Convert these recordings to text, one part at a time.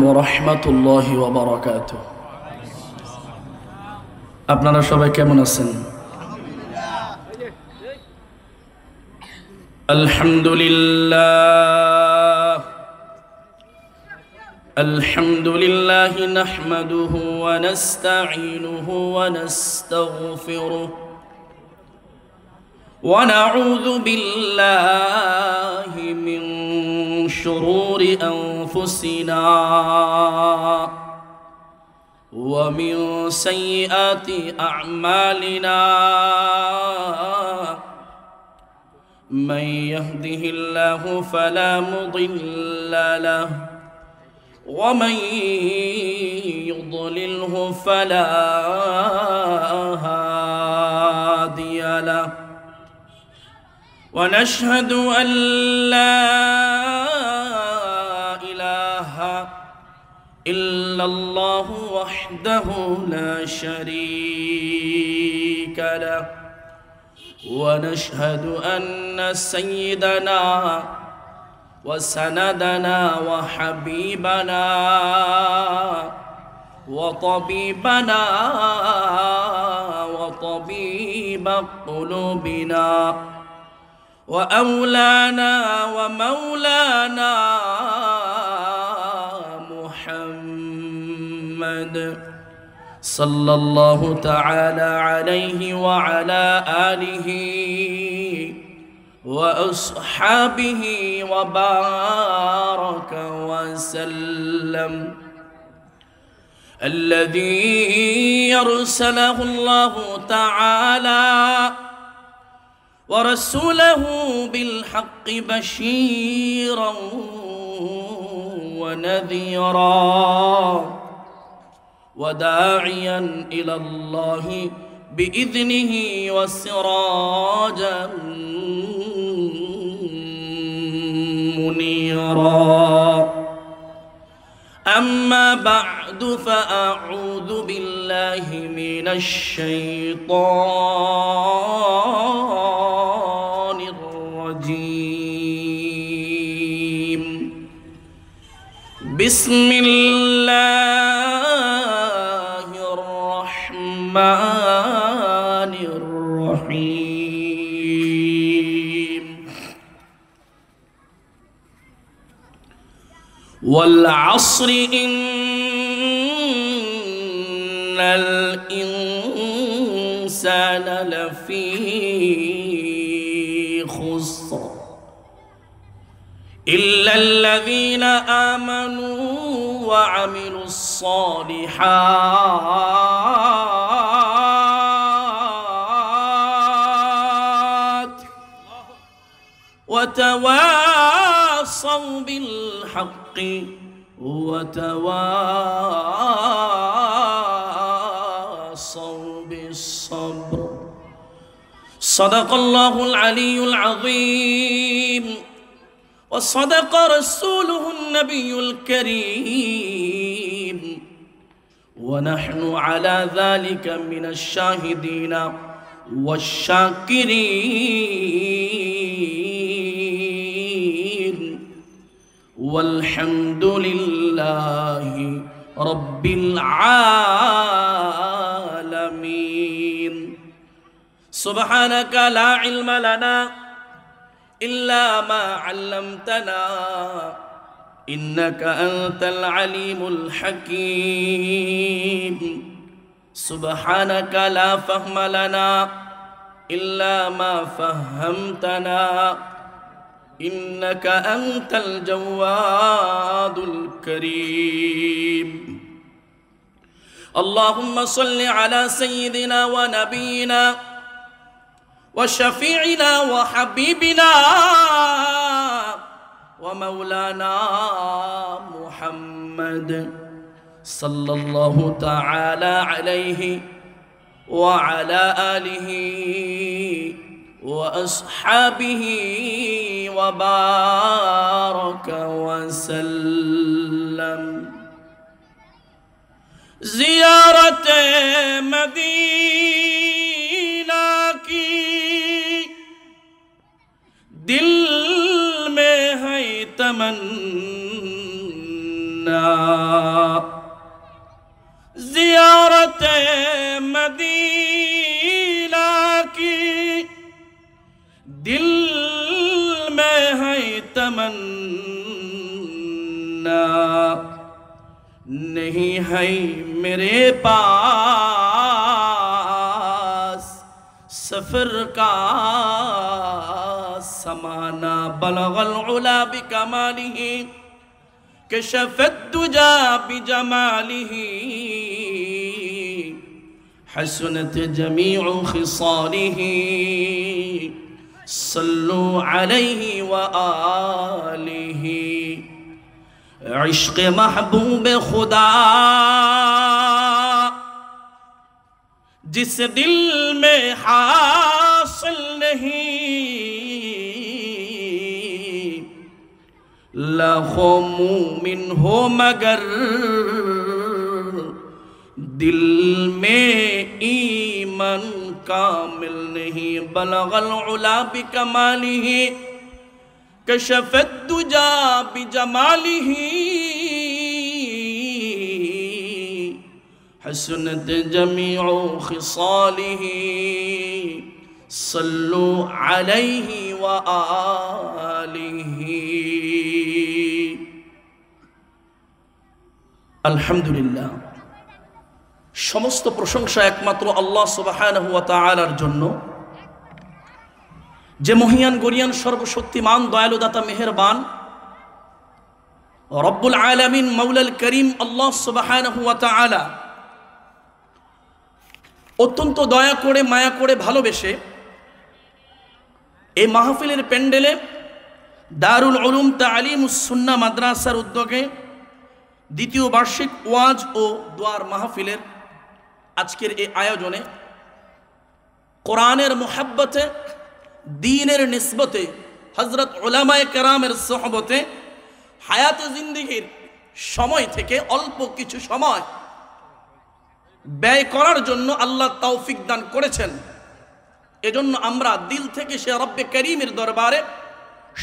ওরহমাতুল্লাহি ওয়া বারাকাতুহু। আপনারা সবাই কেমন আছেন? আলহামদুলিল্লাহ আলহামদুলিল্লাহি নাহমাদুহু ওয়া নাস্তাঈনুহু ওয়া নাস্তাগফিরুহু ওয়া নাউযু বিল্লাহি মিন শুরুরি আনফুসিনা ওয়া মিন সাইয়্যাতি আ'মালিনা من يهده الله فلا مضل له ومن يضلله فلا هادي له ونشهد أن لا إله إلا الله وحده لا شريك له ونشهد أن سيدنا وسندنا وحبيبنا وطبيبنا وطبيب قلوبنا وأولانا ومولانا محمد صلى الله تعالى عليه وعلى آله وأصحابه وبارك وسلم الذي أرسله الله تعالى ورسوله بالحق بشيرا ونذيرا وداعيا إلى الله بإذنه وسراجا منيرا أما بعد فأعوذ بالله من الشيطان الرجيم بسم الله الرحمن الرحيم والعصر إن الإنسان لفي خسر إلا الذين آمنوا وعملوا الصالحات وتواصوا بالحق وتواصوا بالصبر صدق الله العلي العظيم وصدق رسوله النبي الكريم ونحن على ذلك من الشاهدين والشاكرين والحمد لله رب العالمين سبحانك لا علم لنا إلا ما علمتنا إنك أنت العليم الحكيم سبحانك لا فهم لنا إلا ما فهمتنا إنك أنت الجواد الكريم اللهم صل على سيدنا ونبينا وشفيعنا وحبيبنا ومولانا محمد صلى الله تعالى عليه وعلى آله وأصحابه وبارك وسلم زيارة مدینہ کی دل میں ہے تمنا जियारत मदीना की दिल में है तमन्ना, नहीं है मेरे पास सफर का समाना। बलगल उला बिकमालिही कशफत दुजा बिजमालिही, हसनत जमीउ खिसालिही, सल्लु अलैहि व आलिही। इश्क़ महबूब खुदा जिस दिल में हासिल नहीं, लाखों मोमिन हो मगर दिल में ईमान कामिल नहीं। बलगल उला बिकमालिही कशफत दुजा बिजमालिही, हसनत जमीउ खिसालिही, सल्लु अलैहि व आलिही। আলহামদুলিল্লাহ, সমস্ত প্রশংসা একমাত্র আল্লাহ সুবহানাহু ওয়া তাআলার জন্য, যে মহিয়ান গরিয়ান সর্বশক্তিমান দয়ালু দাতা মেহেরবান রব্বুল আলামিন মাওলাল করিম আল্লাহ সুবহানাহু ওয়া তাআলা অত্যন্ত দয়া করে মায়া করে ভালোবেসে এই মাহফিলের প্যান্ডেলে দারুল উলুম তালিমুস সুন্নাহ মাদ্রাসার উদ্যোগে দ্বিতীয় বার্ষিক ওয়াজ ও দোয়ার মাহফিলের আজকের এই আয়োজনে কোরআনের মুহাব্বতে, দ্বীনের নিসবতে, হযরত উলামায়ে কেরামের সোহবতে হায়াতে জিন্দেগির সময় থেকে অল্প কিছু সময় ব্যয় করার জন্য আল্লাহ তৌফিক দান করেছেন। এজন্য আমরা দিল থেকে সে রব্বে করিমের দরবারে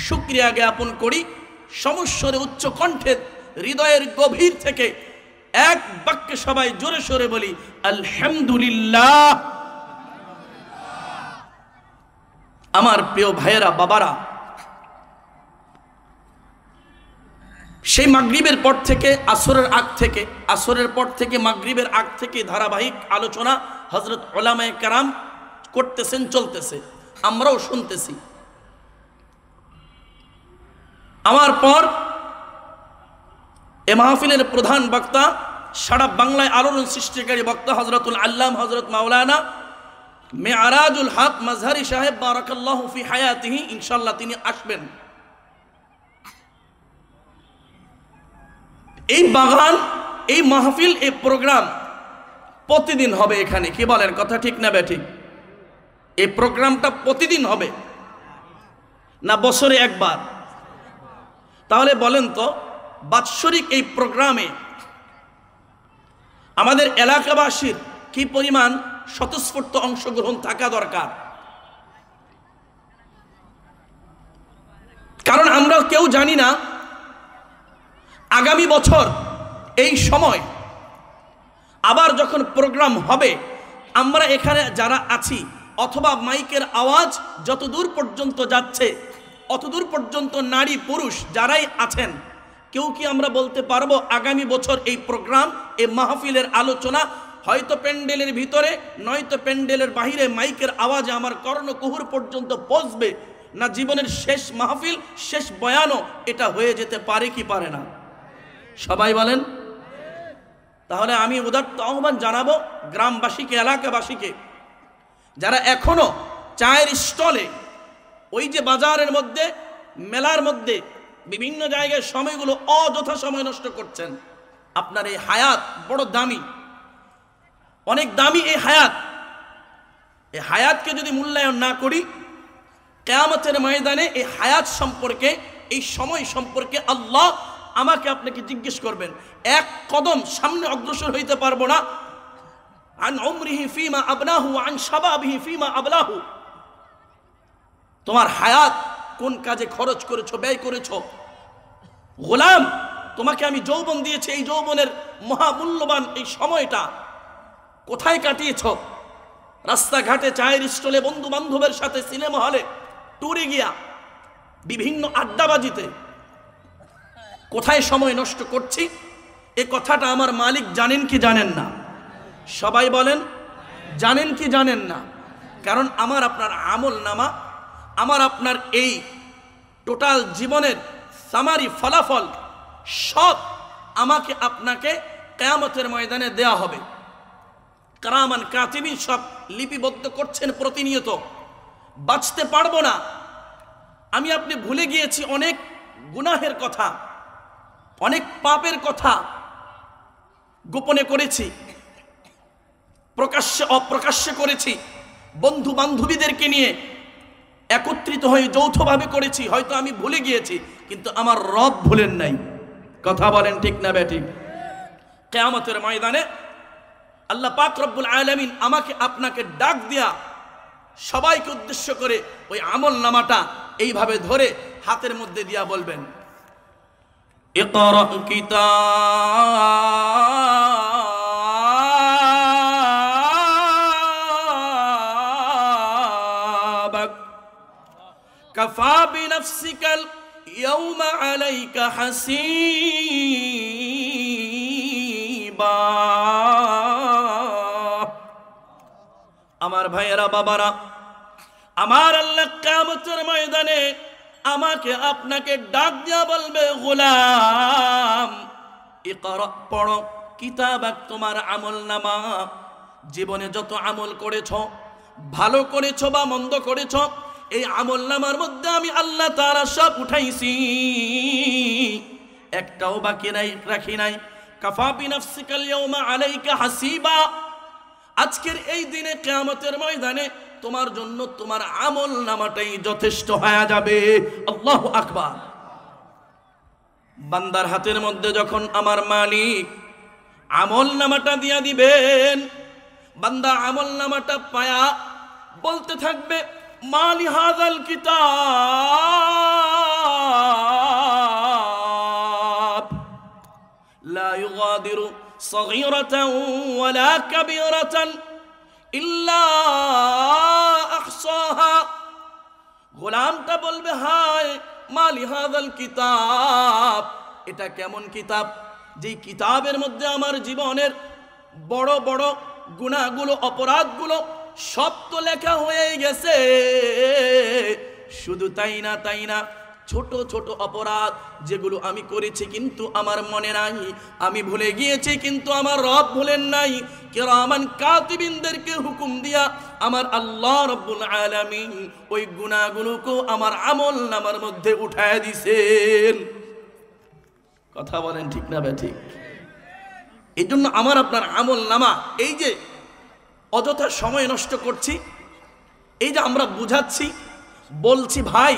শুকরিয়া জ্ঞাপন করি। সমস্বরে উচ্চ কণ্ঠে হৃদয়ের গভীর থেকে এক বাক্যে সবাই জোরে সোরে বলি আলহামদুলিল্লাহ। আমার প্রিয় ভাইয়েরা, বাবারা, সেই মাগরিবের পর থেকে আসরের পর থেকে মাগরিবের আগ থেকে ধারাবাহিক আলোচনা হযরত উলামায়ে কেরাম করতেছেন, চলতেছে, আমরাও শুনতেছি। আমার পর এ মাহফিলের প্রধান বক্তা, সারা বাংলায় আলোড়ন সৃষ্টিকারী বক্তা হযরতুল আল্লাম হযরত মাওলানা মেআরাজুল হক মাজহারি সাহেব বারাকাল্লাহু ফি হায়াতিহি, ইনশাআল্লাহ তিনি আসবেন। এই বাগান, এই মাহফিল, এই প্রোগ্রাম প্রতিদিন হবে এখানে। কি বলেন, কথা ঠিক না বেঠিক? এই প্রোগ্রামটা প্রতিদিন হবে না বছরে একবার? তাহলে বলেন তো, বাৎসরিক এই প্রোগ্রামে আমাদের এলাকাবাসীর কি পরিমাণ স্বতঃস্ফূর্ত অংশগ্রহণ থাকা দরকার? কারণ আমরা কেউ জানি না আগামী বছর এই সময় আবার যখন প্রোগ্রাম হবে, আমরা এখানে যারা আছি অথবা মাইকের আওয়াজ যতদূর পর্যন্ত যাচ্ছে অতদূর পর্যন্ত নারী পুরুষ যারাই আছেন, কেউ কি আমরা বলতে পারবো আগামী বছর এই প্রোগ্রাম, এই মাহফিলের আলোচনা হয়তো প্যান্ডেলের ভিতরে নয়তো প্যান্ডেলের বাহিরে মাইকের আওয়াজে আমার কর্ণকুহুর পর্যন্ত পৌঁছবে না? জীবনের শেষ মাহফিল, শেষ বয়ানও এটা হয়ে যেতে পারে কি পারে না? সবাই বলেন। তাহলে আমি উদাত্ত আহ্বান জানাবো গ্রামবাসীকে, এলাকাবাসীকে, যারা এখনো চায়ের স্টলে, ওই যে বাজারের মধ্যে, মেলার মধ্যে বিভিন্ন জায়গায় সময়গুলো অযথা সময় নষ্ট করছেন। আপনার এই হায়াত বড় দামি, অনেক দামি এই হায়াতকে যদি মূল্যায়ন না করি, কিয়ামতের ময়দানে এই হায়াত সম্পর্কে, এই সময় সম্পর্কে আল্লাহ আমাকে আপনাকে জিজ্ঞেস করবেন। এক কদম সামনে অগ্রসর হইতে পারবো না। আন উমরিহি ফিমা আবনাহু আন শাবাবিহি ফিমা আবলাহু, তোমার হায়াত কোন কাজে খরচ করেছো, ব্যয় করেছো। গোলাম, তোমাকে আমি যৌবন দিয়েছি, এই যৌবনের মহামূল্যবান এই সময়টা কোথায় কাটিয়েছ? রাস্তাঘাটে, চায়ের স্টলে, বন্ধু বান্ধবের সাথে, সিনেমা হলে, ট্যুরে গিয়া, বিভিন্ন আড্ডাবাজিতে কোথায় সময় নষ্ট করছি? এ কথাটা আমার মালিক জানেন কি জানেন না? সবাই বলেন, জানেন কি জানেন না? কারণ আমার আপনার আমল নামা, আমার আপনার এই টোটাল জীবনের সামারি ফলাফল সব আমাকে আপনাকে কিয়ামতের ময়দানে দেয়া হবে। কিরামান কাতিবিন সব লিপিবদ্ধ করছেন প্রতিনিয়ত। বাঁচতে পারবো না। আমি আপনি ভুলে গিয়েছি অনেক গুনাহের কথা, অনেক পাপের কথা গোপনে করেছি, প্রকাশ্যে অপ্রকাশ্যে করেছি, বন্ধু বান্ধবীদেরকে নিয়ে একত্রিত হয়ে যৌথভাবে করেছি। হয়তো আমি ভুলে গিয়েছি, কিন্তু আমার রব ভুলেন নাই। কথা বলেন ঠিক না বেঠিক? কিয়ামতের ময়দানে আল্লাহ পাক রব্বুল আলামিন আমাকে আপনাকে ডাক দিয়া সবাইকে উদ্দেশ্য করে ওই আমল নামাটা এইভাবে ধরে হাতের মধ্যে দিয়া বলবেন, ইকরা কিতাবাক কাফা বিনফসিকাল ইয়াওমা আলাইকা হাসিবা। আমার ভাইয়েরা, বাবারা, আমার আল্লাহ কিয়ামতের ময়দানে আমাকে আপনাকে ডাক দিয়া বলবে, গোলাম ইকরা, পড়ো, কিতাবাক, তোমার আমল নামা। জীবনে যত আমল করেছ, ভালো করেছ বা মন্দ করেছ, এই আমল নামার মধ্যে আমি আল্লাহ তাআলা সব উঠাইছি, একটাও বাকি নাই, রাখি নাই। কাফা বিনফসিকাল ইয়াওমা আলাইকা হাসিবা। আজকের এই দিনে কিয়ামতের ময়দানে তোমার জন্য তোমার আমল নামাটাই যথেষ্ট হয়ে যাবে। আল্লাহু আকবার। বান্দার হাতের মধ্যে যখন আমার মালিক আমল নামাটা দিয়া দিবেন, বান্দা আমল নামাটা পায়া বলতে থাকবে, মালি হাযাল কিতাব লা ইউগাদিরু সগীরাতান ওয়ালা কাবীরাতান ইল্লা আহসাহা। গোলামটা বলবে, হায় মালি হাযাল কিতাব, এটা কেমন কিতাব, যেই কিতাবের মধ্যে আমার জীবনের বড় বড় গুনাহগুলো, অপরাধগুলো সব তো লেখা হয়ে গেছে। শুধু তাই না, ছোট ছোট অপরাধ যেগুলো আমি করেছি কিন্তু আমার মনে নাই, আমি ভুলে গিয়েছি কিন্তু আমার রব ভুলেন নাই। কিরামান কাতিবিনদেরকে হুকুম দিয়া আমার আল্লাহ রব্বুল আলামিন ওই গুনাহগুলোকে আমার আমল নামার মধ্যে উঠায় দিছেন। কথা বলেন ঠিক না বেঠিক? এই জন্য আমার আপনার আমল নামা, এই যে অযথা সময় নষ্ট করছি, এই যে আমরা বুঝাচ্ছি, বলছি, ভাই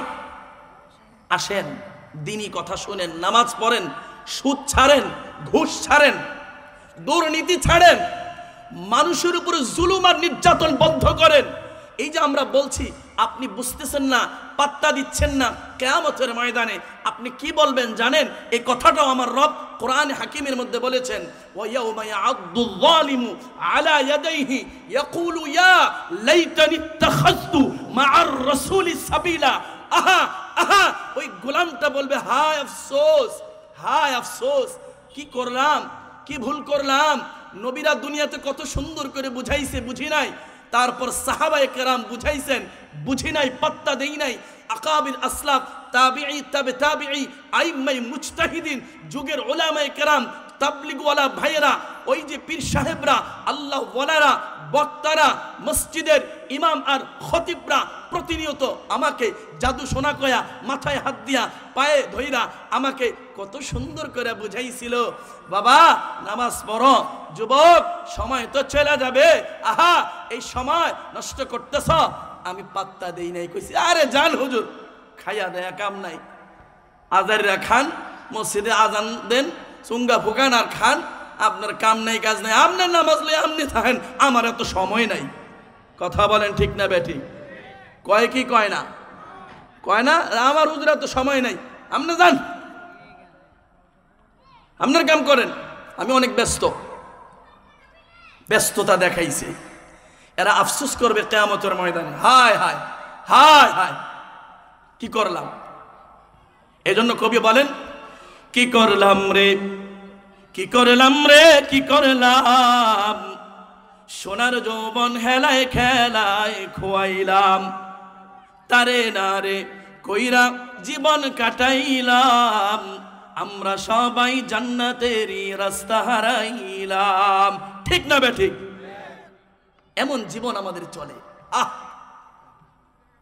আসেন দিনী কথা শুনেন, নামাজ পড়েন, সুদ ছাড়েন, ঘুষ ছাড়েন, দুর্নীতি ছাড়েন, মানুষের উপরে জুলুম আর নির্যাতন বন্ধ করেন। এই যে আমরা বলছি, আপনি বুঝতেছেন না, পাত্তা দিচ্ছেন না। কিয়ামতের ময়দানে আপনি কি বলবেন জানেন? এই কথাটাও আমার রব কোরআন হাকিমের মধ্যে বলেছেন, ওয়া ইয়াউমা ইয়া'আদ্দুয যালিমু আলা ইয়াদাইহি ইয়াকুলু ইয়া লাইতানি ইত্তাখাযতু মা'আর রাসূলি সাবিলা। আহা আহা, ওই গোলামটা বলবে, হায় আফসোস, হায় আফসোস, কি করলাম, কি ভুল করলাম। নবীরা দুনিয়াতে কত সুন্দর করে বুঝাইছে, বুঝি নাই। তারপর সাহাবায়ে কেরাম বুঝাইছেন, বুঝি নাই, পাত্তা দেই নাই। আকাবির আসলাফ, তাবিঈ, তাবে তাবিঈ, আইম্মায়ে মুজতাহিদিন, যুগের উলামায়ে কেরাম, তাবলিগওয়ালা ভাইয়েরা, ওই যে পীর সাহেবরা, আল্লাহ ওয়ালারা, বক্তারা, মসজিদের ইমাম আর খতিবরা প্রতিনিয়ত আমাকে জাদু শোনা কয়া, মাথায় হাত দিয়া, পায়ে ধইরা আমাকে কত সুন্দর করে বুঝাইছিল, বাবা নামাজ পড়ো, যুবক সময় তো চলে যাবে, আহা এই সময় নষ্ট করতেছ। আমি পাত্তা দেই নাই, কইছি আরে জান হুজুর, খাইয়া দেয়া কাম নাই, আজারিরা খান, মসজিদে আজান দেন, চুঙ্গা ফুকান আর খান, আপনার কাম নাই, কাজ নাই, আপনার নামাজ লই আপনি থাকেন, আমার এত সময় নাই। কথা বলেন ঠিক না বেঠিক? কয় কি কয় না? কয় না, আমার হুজুর এত সময় নাই, আপনি যান। আপনার কাম করেন, আমি অনেক ব্যস্ত। ব্যস্ততা দেখাইছে, এরা আফসোস করবে কিয়ামতের ময়দানে, হায় হায় হায় হায় কি করলাম। এজন্য কবি বলেন, কি করলাম রে, কি করলাম রে, কি করলাম, সোনার যৌবন হেলায় খেলায় খোয়াইলাম, তারে না রে কইরা জীবন কাটাইলাম, আমরা সবাই জান্নাতেরই রাস্তা হারাইলাম। ঠিক না বেঠিক? এমন জীবন আমাদের চলে।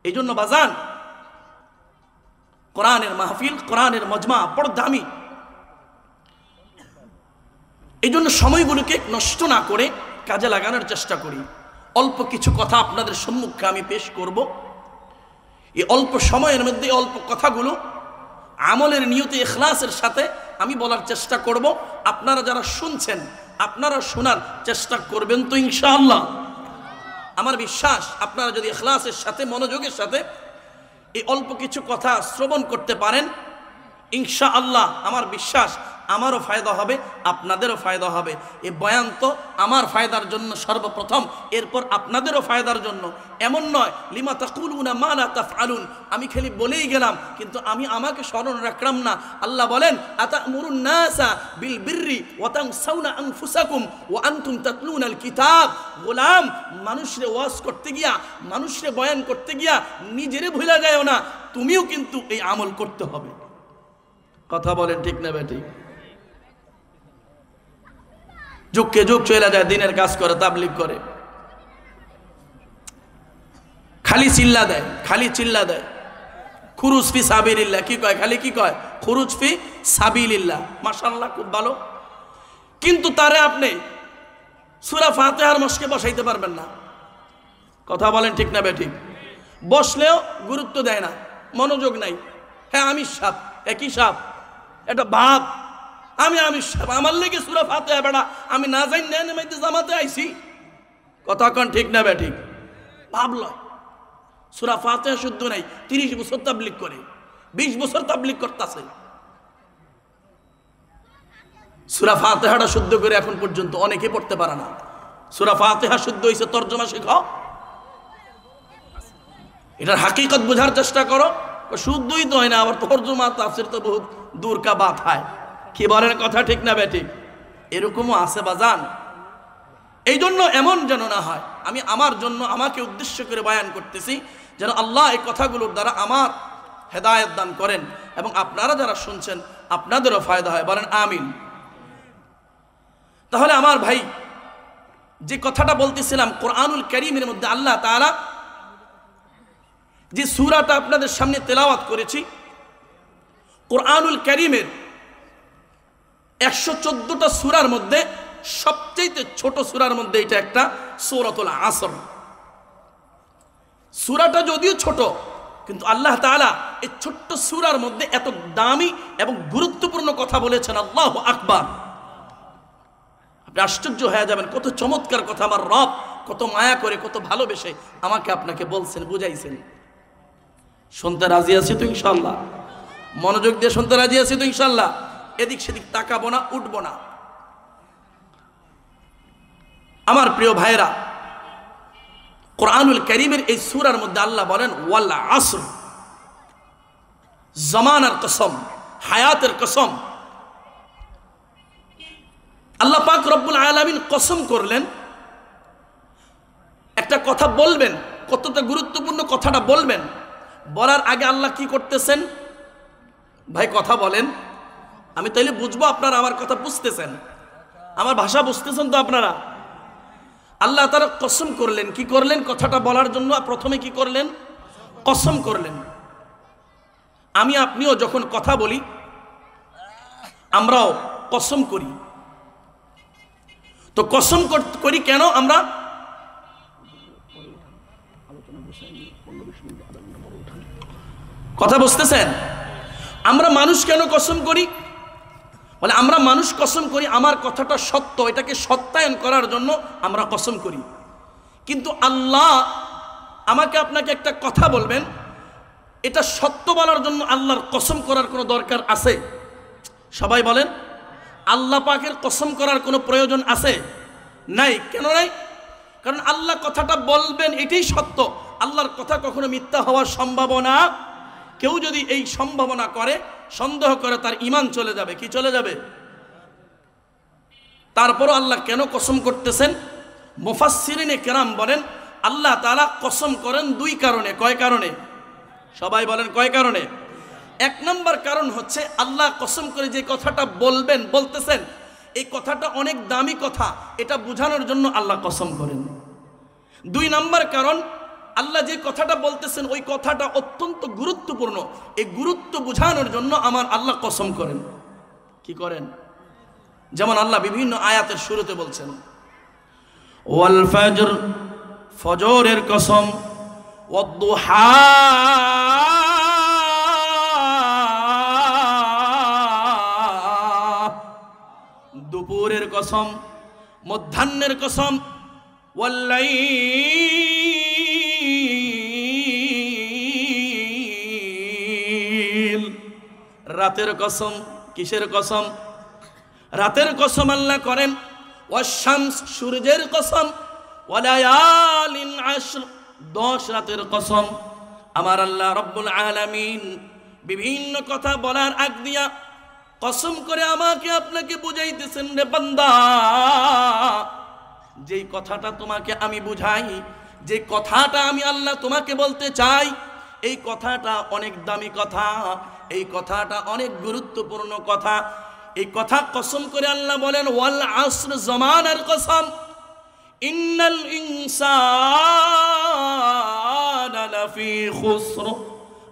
এই জন্য বাজান, কোরআনের মাহফিল, কোরআনের মজমা বড় দামি। এই জন্য সময়গুলোকে নষ্ট না করে কাজে লাগানোর চেষ্টা করি। অল্প কিছু কথা আপনাদের সম্মুখে আমি পেশ করব। এই অল্প সময়ের মধ্যে অল্প কথাগুলো আমলের নিয়তে ইখলাসের সাথে আমি বলার চেষ্টা করব। আপনারা যারা শুনছেন, আপনারা শোনার চেষ্টা করবেন তো ইনশাআল্লাহ। আমার বিশ্বাস আপনারা যদি ইখলাসের সাথে, মনোযোগের সাথে এই অল্প কিছু কথা শ্রবণ করতে পারেন, ইনশাআল্লাহ আমার বিশ্বাস আমারও ফায়দা হবে, আপনাদেরও ফায়দা হবে। এই বয়ান তো আমার ফায়দার জন্য সর্বপ্রথম, এরপর আপনাদেরও ফায়দার জন্য। এমন নয় লিমা তাকুলুনা মা লা তাফআলুন, আমি খালি বলেই গেলাম কিন্তু আমি আমাকে স্মরণ রাখলাম না। আল্লাহ বলেন, আতা'মুরুন নাসা বিল বিররি ওয়া তানসাউনা আনফুসাকুম ওয়া আনতুম তাতলুনাল কিতাব। গোলাম, মানুষরে ওয়াজ করতে গিয়া, মানুষরে বয়ান করতে গিয়া নিজেরে ভুলে যায়ও না, তুমিও কিন্তু এই আমল করতে হবে। কথা বলেন ঠিক না বেটি? যুগকে যুগ চলে যায়, দিনের কাজ করে, তাবলিগ করে, খালি চিল্লা দেয়, খালি চিল্লা দেয়। খুরুজ ফি সাবিলিল্লাহ, কি কয়? খালি কি কয়? খুরুজ ফি সাবিলিল্লাহ। মাশাআল্লাহ, খুব ভালো। কিন্তু তারে আপনি সূরা ফাতিহার মশকে বসাইতে পারবেন না। কথা বলেন ঠিক না বেঠিক? বসলেও গুরুত্ব দেয় না, মনোযোগ নাই। হ্যাঁ আমি সাপ, একই সাপ, এটা ভাব আমি সাপ, আমার লেগে সূরা ফাতিহা বেড়া আমি না জানি না নেমাইতে জামাতে আইছি। কথা কন ঠিক না বেঠিক? ভাব লয়, সূরা ফাতিহা শুদ্ধ নাই, 30 বছর তাবলীগ করে, 20 বছর তাবলীগ করতেছে, সূরা ফাতিহাটা শুদ্ধ করে এখন পর্যন্ত অনেকে পড়তে পারে না। সূরা ফাতিহা শুদ্ধ হইছে, তরজমা শেখো, এটার হাকিকত বোঝার চেষ্টা করো। শুদ্ধই তো হয় না, আবার তরজমা তাফসীর তো বহুত দূর কা বাত হয়। কি বলেন? কথা ঠিক না বেঠিক? এরকমও আছে বাজান। এই জন্য এমন যেন না হয়, আমি আমার জন্য, আমাকে উদ্দেশ্য করে বয়ান করতেছি, যেন আল্লাহ এই কথাগুলোর দ্বারা আমার হেদায়েত দান করেন এবং আপনারা যারা শুনছেন আপনাদেরও ফায়দা হয়। বলেন আমিন। তাহলে আমার ভাই, যে কথাটা বলতেছিলাম, কোরআনুল কারীমের মধ্যে আল্লাহ তাআলা যে সূরাটা আপনাদের সামনে তেলাওয়াত করেছি, কোরআনুল কারীমের 114টা সূরার মধ্যে সবচেয়ে ছোট সূরার মধ্যে এটা একটা, সূরাতুল আসর। সূরাটা যদিও ছোট, কিন্তু আল্লাহ তাআলা এই ছোট্ট সূরার মধ্যে এত দামি এবং গুরুত্বপূর্ণ কথা বলেছেন। আল্লাহু আকবার। আপনি আশ্চর্য হয়ে যাবেন, কত চমৎকার কথা আমার রব কত মায়া করে, কত ভালোবেসে আমাকে আপনাকে বলছেন, বুঝাইছেন। শুনতে রাজি আছি তো ইনশাআল্লাহ? মনোযোগ দিয়ে শুনতে রাজি আছি তো ইনশাআল্লাহ? এদিক সেদিক তাকাবো না, উঠবো না। আমার প্রিয় ভাইরা, কোরআনুল কারীমের এই সূরার মধ্যে আল্লাহ বলেন ওয়াল আসর, জামানার কসম, হায়াতের কসম। আল্লাহ পাক রব্বুল আলামিন কসম করলেন। একটা কথা বলবেন, কতটা গুরুত্বপূর্ণ কথাটা বলবেন, বলার আগে আল্লাহ কি করতেছেন? ভাই কথা বলেন, আমি তাইলে বুঝবো আপনারা আমার কথা বুঝতেছেন, আমার ভাষা বুঝতেছেন তো আপনারা? আল্লাহ তাআলা কসম করলেন। কি করলেন? কথাটা বলার জন্য প্রথমে কি করলেন? কসম করলেন। আমি আপনিও যখন কথা বলি আমরাও কসম করি। তো কসম করি কেন আমরা? কথা বুঝতেছেন? আমরা মানুষ কেন কসম করি? বলে আমরা মানুষ কসম করি আমার কথাটা সত্য, এটাকে সত্যায়ন করার জন্য আমরা কসম করি। কিন্তু আল্লাহ আমাকে আপনাকে একটা কথা বলবেন, এটা সত্য বলার জন্য আল্লাহর কসম করার কোনো দরকার আছে? সবাই বলেন আল্লাহ পাকের কসম করার কোনো প্রয়োজন আছে? নাই। কেন নাই? কারণ আল্লাহ কথাটা বলবেন এটাই সত্য। আল্লাহর কথা কখনো মিথ্যা হওয়ার সম্ভাবনা, কেউ যদি এই সম্ভাবনা করে, সন্দেহ করে, তার ঈমান চলে যাবে। কি চলে যাবে? তারপরও আল্লাহ কেন কসম করতেছেন? মুফাসসিরিনে কেরাম বলেন আল্লাহ তাআলা কসম করেন দুই কারণে। কয় কারণে? সবাই বলেন কয় কারণে? এক নম্বর কারণ হচ্ছে আল্লাহ কসম করে যে কথাটা বলবেন, বলতেছেন এই কথাটা অনেক দামি কথা, এটা বোঝানোর জন্য আল্লাহ কসম করেন। দুই নম্বর কারণ আল্লাহ যে কথাটা বলতেছেন ওই কথাটা অত্যন্ত গুরুত্বপূর্ণ, এই গুরুত্ব বোঝানোর জন্য আমার আল্লাহ কসম করেন। কি করেন? যেমন আল্লাহ বিভিন্ন আয়াতের শুরুতে বলছেন ওয়াল ফাজর, ফজরের কসম, ওয়াদ-দুহা, দুপুরের কসম, মধ্যাহ্নের কসম, ওয়াল-লাইল, রাতের কসম। কিসের কসম? রাতের কসম আল্লাহ করেন। ওয়াশ-শামস, সূর্যের কসম। ওয়ালায়ালিন আশর, 10 রাতের কসম। আমার আল্লাহ রব্বুল আলামিন বিভিন্ন কথা বলার আগ দিয়া কসম করে আমাকে আপনাকে বুঝাইতেছেন, রে বান্দা, যেই কথাটা তোমাকে আমি বুঝাই, যে কথাটা আমি আল্লাহ তোমাকে বলতে চাই, এই কথাটা অনেক দামি কথা, এই কথাটা অনেক গুরুত্বপূর্ণ কথা। এই কথা কসম করে আল্লাহ বলেন ওয়াল আসর, জমানার কসম। ইন্নাল ইনসানা লাফি খুসর,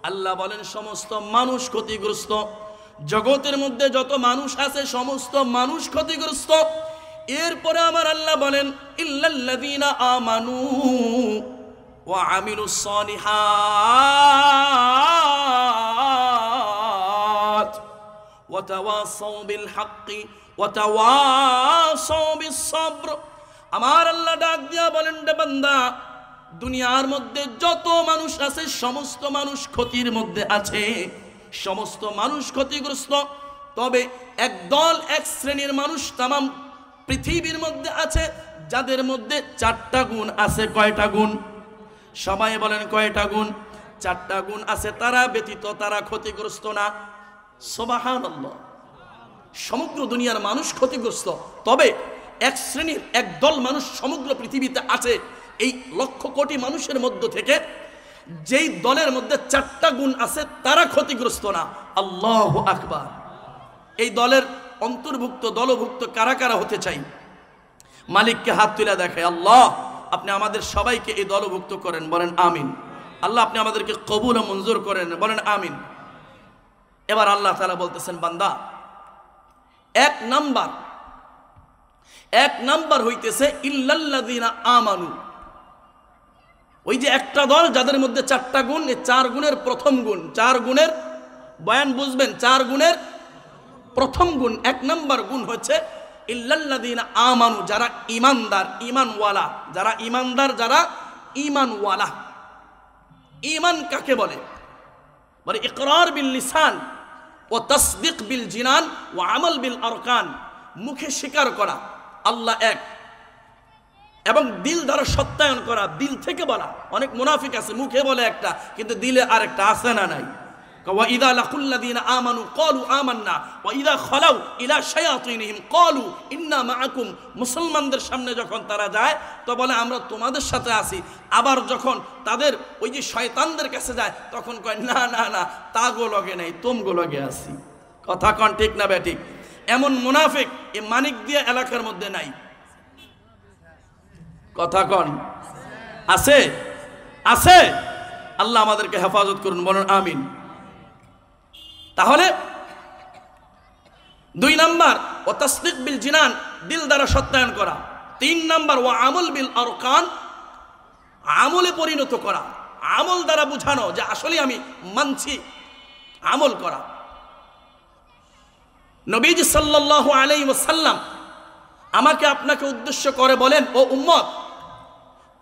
আল্লাহ বলেন সমস্ত মানুষ ক্ষতিগ্রস্ত। জগতের মধ্যে যত মানুষ আছে সমস্ত মানুষ ক্ষতিগ্রস্ত। এরপরে আমার আল্লাহ বলেন ইল্লাল্লাযীনা আমানু ওয়া আমিলুস সালিহাত ওয়া তাওয়াসাউ বিল হাক্কি ওয়া তাওয়াসাউ বিস সাবর। আমার আল্লাহ ডাক দিয়া বলেন, রে বান্দা, দুনিয়ার মধ্যে যত মানুষ আছে সমস্ত মানুষ ক্ষতির মধ্যে আছে, সমস্ত মানুষ ক্ষতিগ্রস্ত। তবে একদল, এক শ্রেণীর মানুষ তামাম পৃথিবীর মধ্যে আছে যাদের মধ্যে 4টা গুণ আছে। কয়টা গুণ? সবাই বলেন কয়টা গুণ? 4টা গুণ আছে। তারা ব্যতীত তারা ক্ষতিগ্রস্ত না। সুবহানাল্লাহ। সমগ্র দুনিয়ার মানুষ ক্ষতিগ্রস্ত, তবে এক শ্রেণীর, একদল মানুষ সমগ্র পৃথিবীতে আছে। এই লক্ষ কোটি মানুষের মধ্য থেকে যেই দলের মধ্যে 4টা গুণ আছে তারা ক্ষতিগ্রস্ত না। আল্লাহু আকবার। এই দলের অন্তর্ভুক্ত, দলভুক্ত কারা কারা হতে চাই? মালিককে হাত তুলে দেখে, আল্লাহ আপনি আমাদের সবাইকে এই দলভুক্ত করেন। বলেন আমিন। আল্লাহ আপনি আমাদেরকে কবুল ও মঞ্জুর করেন। বলেন আমিন। এবার আল্লাহ তাআলা বলতেছেন, বান্দা, এক নাম্বার হইতেছে ইল্লাল্লাযীনা আমানু। ওই যে একটা দল যাদের মধ্যে 4টা গুণ, এই 4 গুণের প্রথম গুণ, 4 গুণের বয়ান বুঝবেন, 4 গুণের প্রথম গুণ, 1 নাম্বার গুণ হচ্ছে ইল্লাল্লাযীনা আমানু, যারা ঈমানদার, ঈমানওয়ালা, যারা ঈমানদার, যারা ঈমানওয়ালা। ঈমান কাকে বলে? বলে ইকরার বিল লিসান ও তাসদীক বিল জিনান ও আমল বিল আরকান। মুখে স্বীকার করা আল্লাহ এক, এবং দিল দ্বারা সত্যায়ন করা, দিল থেকে বলা। অনেক মুনাফিক আছে মুখে বলে একটা কিন্তু দিলে আরেকটা, আছে না নাই? ওয়া ইযা লাকুল্লাযীনা আমানু ক্বালু আমান্না ওয়া ইযা খালাউ ইলা শায়াতিনহিম ক্বালু ইন্না মাআকুম। মুসলমানদের সামনে যখন তারা যায় তো বলে আমরা তোমাদের সাথে আছি, আবার যখন তাদের ওই যে শয়তানদের কাছে যায় তখন কয় না না না, তাগো লগে নাই, তোমগো লগে আছি। কথা কন ঠিক না বেঠিক? এমন মুনাফিক এই মানিক দিয়া এলাকার মধ্যে নাই। কথা কন আছে? আছে। আল্লাহ আমাদেরকে হেফাজত করুন। বলুন আমিন। তাহলে 2 নাম্বার ও তাসদীক বিল জিনান, দিল দ্বারা সত্যায়ন করা। 3 নাম্বার ও আমল বিল আরকান, আমলে পরিণত করা, আমল দ্বারা বুঝানো যে আসলে আমি মানছি, আমল করা। নবীজি সাল্লাল্লাহু আলাইহি ওয়াসাল্লাম আমাকে আপনাকে উদ্দেশ্য করে বলেন, ও উম্মত,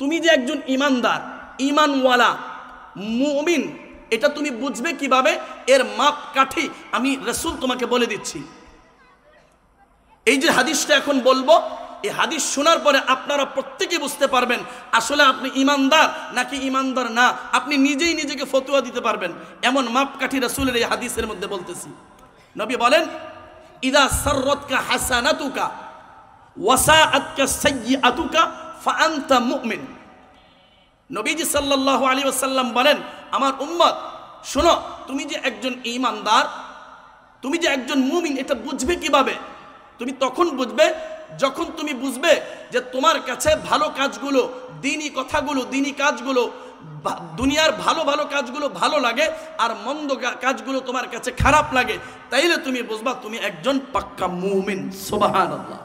তুমি যে একজন ঈমানদার, ঈমানওয়ালা, মুমিন, এটা তুমি বুঝবে কিভাবে? এর মাপকাঠি আমি রাসূল তোমাকে বলে দিচ্ছি। এই যে হাদিসটা এখন বলবো, এই হাদিস শোনার পরে আপনারা প্রত্যেকে বুঝতে পারবেন আসলে আপনি ইমানদার নাকি ইমানদার না। আপনি নিজেই নিজেকে ফতোয়া দিতে পারবেন, এমন মাপকাঠি রাসূলের এই হাদিসের মধ্যে বলতেছি। নবী বলেন, ইদা সাররাতকা হাসানাতুকা ওয়াসাআতকা সাইয়্যাতুকা ফাআনতা মুমিন। নবীজি সাল্লাল্লাহু আলাইহি ওয়াসাল্লাম বলেন, আমার উম্মত শোনো, তুমি যে একজন ঈমানদার, তুমি যে একজন মুমিন, এটা বুঝবে কিভাবে? তুমি তখন বুঝবে যখন তুমি বুঝবে যে তোমার কাছে ভালো কাজগুলো, দ্বীনি কথাগুলো, দ্বীনি কাজগুলো, দুনিয়ার ভালো ভালো কাজগুলো ভালো লাগে আর মন্দ কাজগুলো তোমার কাছে খারাপ লাগে। তাইলে তুমি বুঝবা তুমি একজন পাক্কা মুমিন। সুবহানাল্লাহ।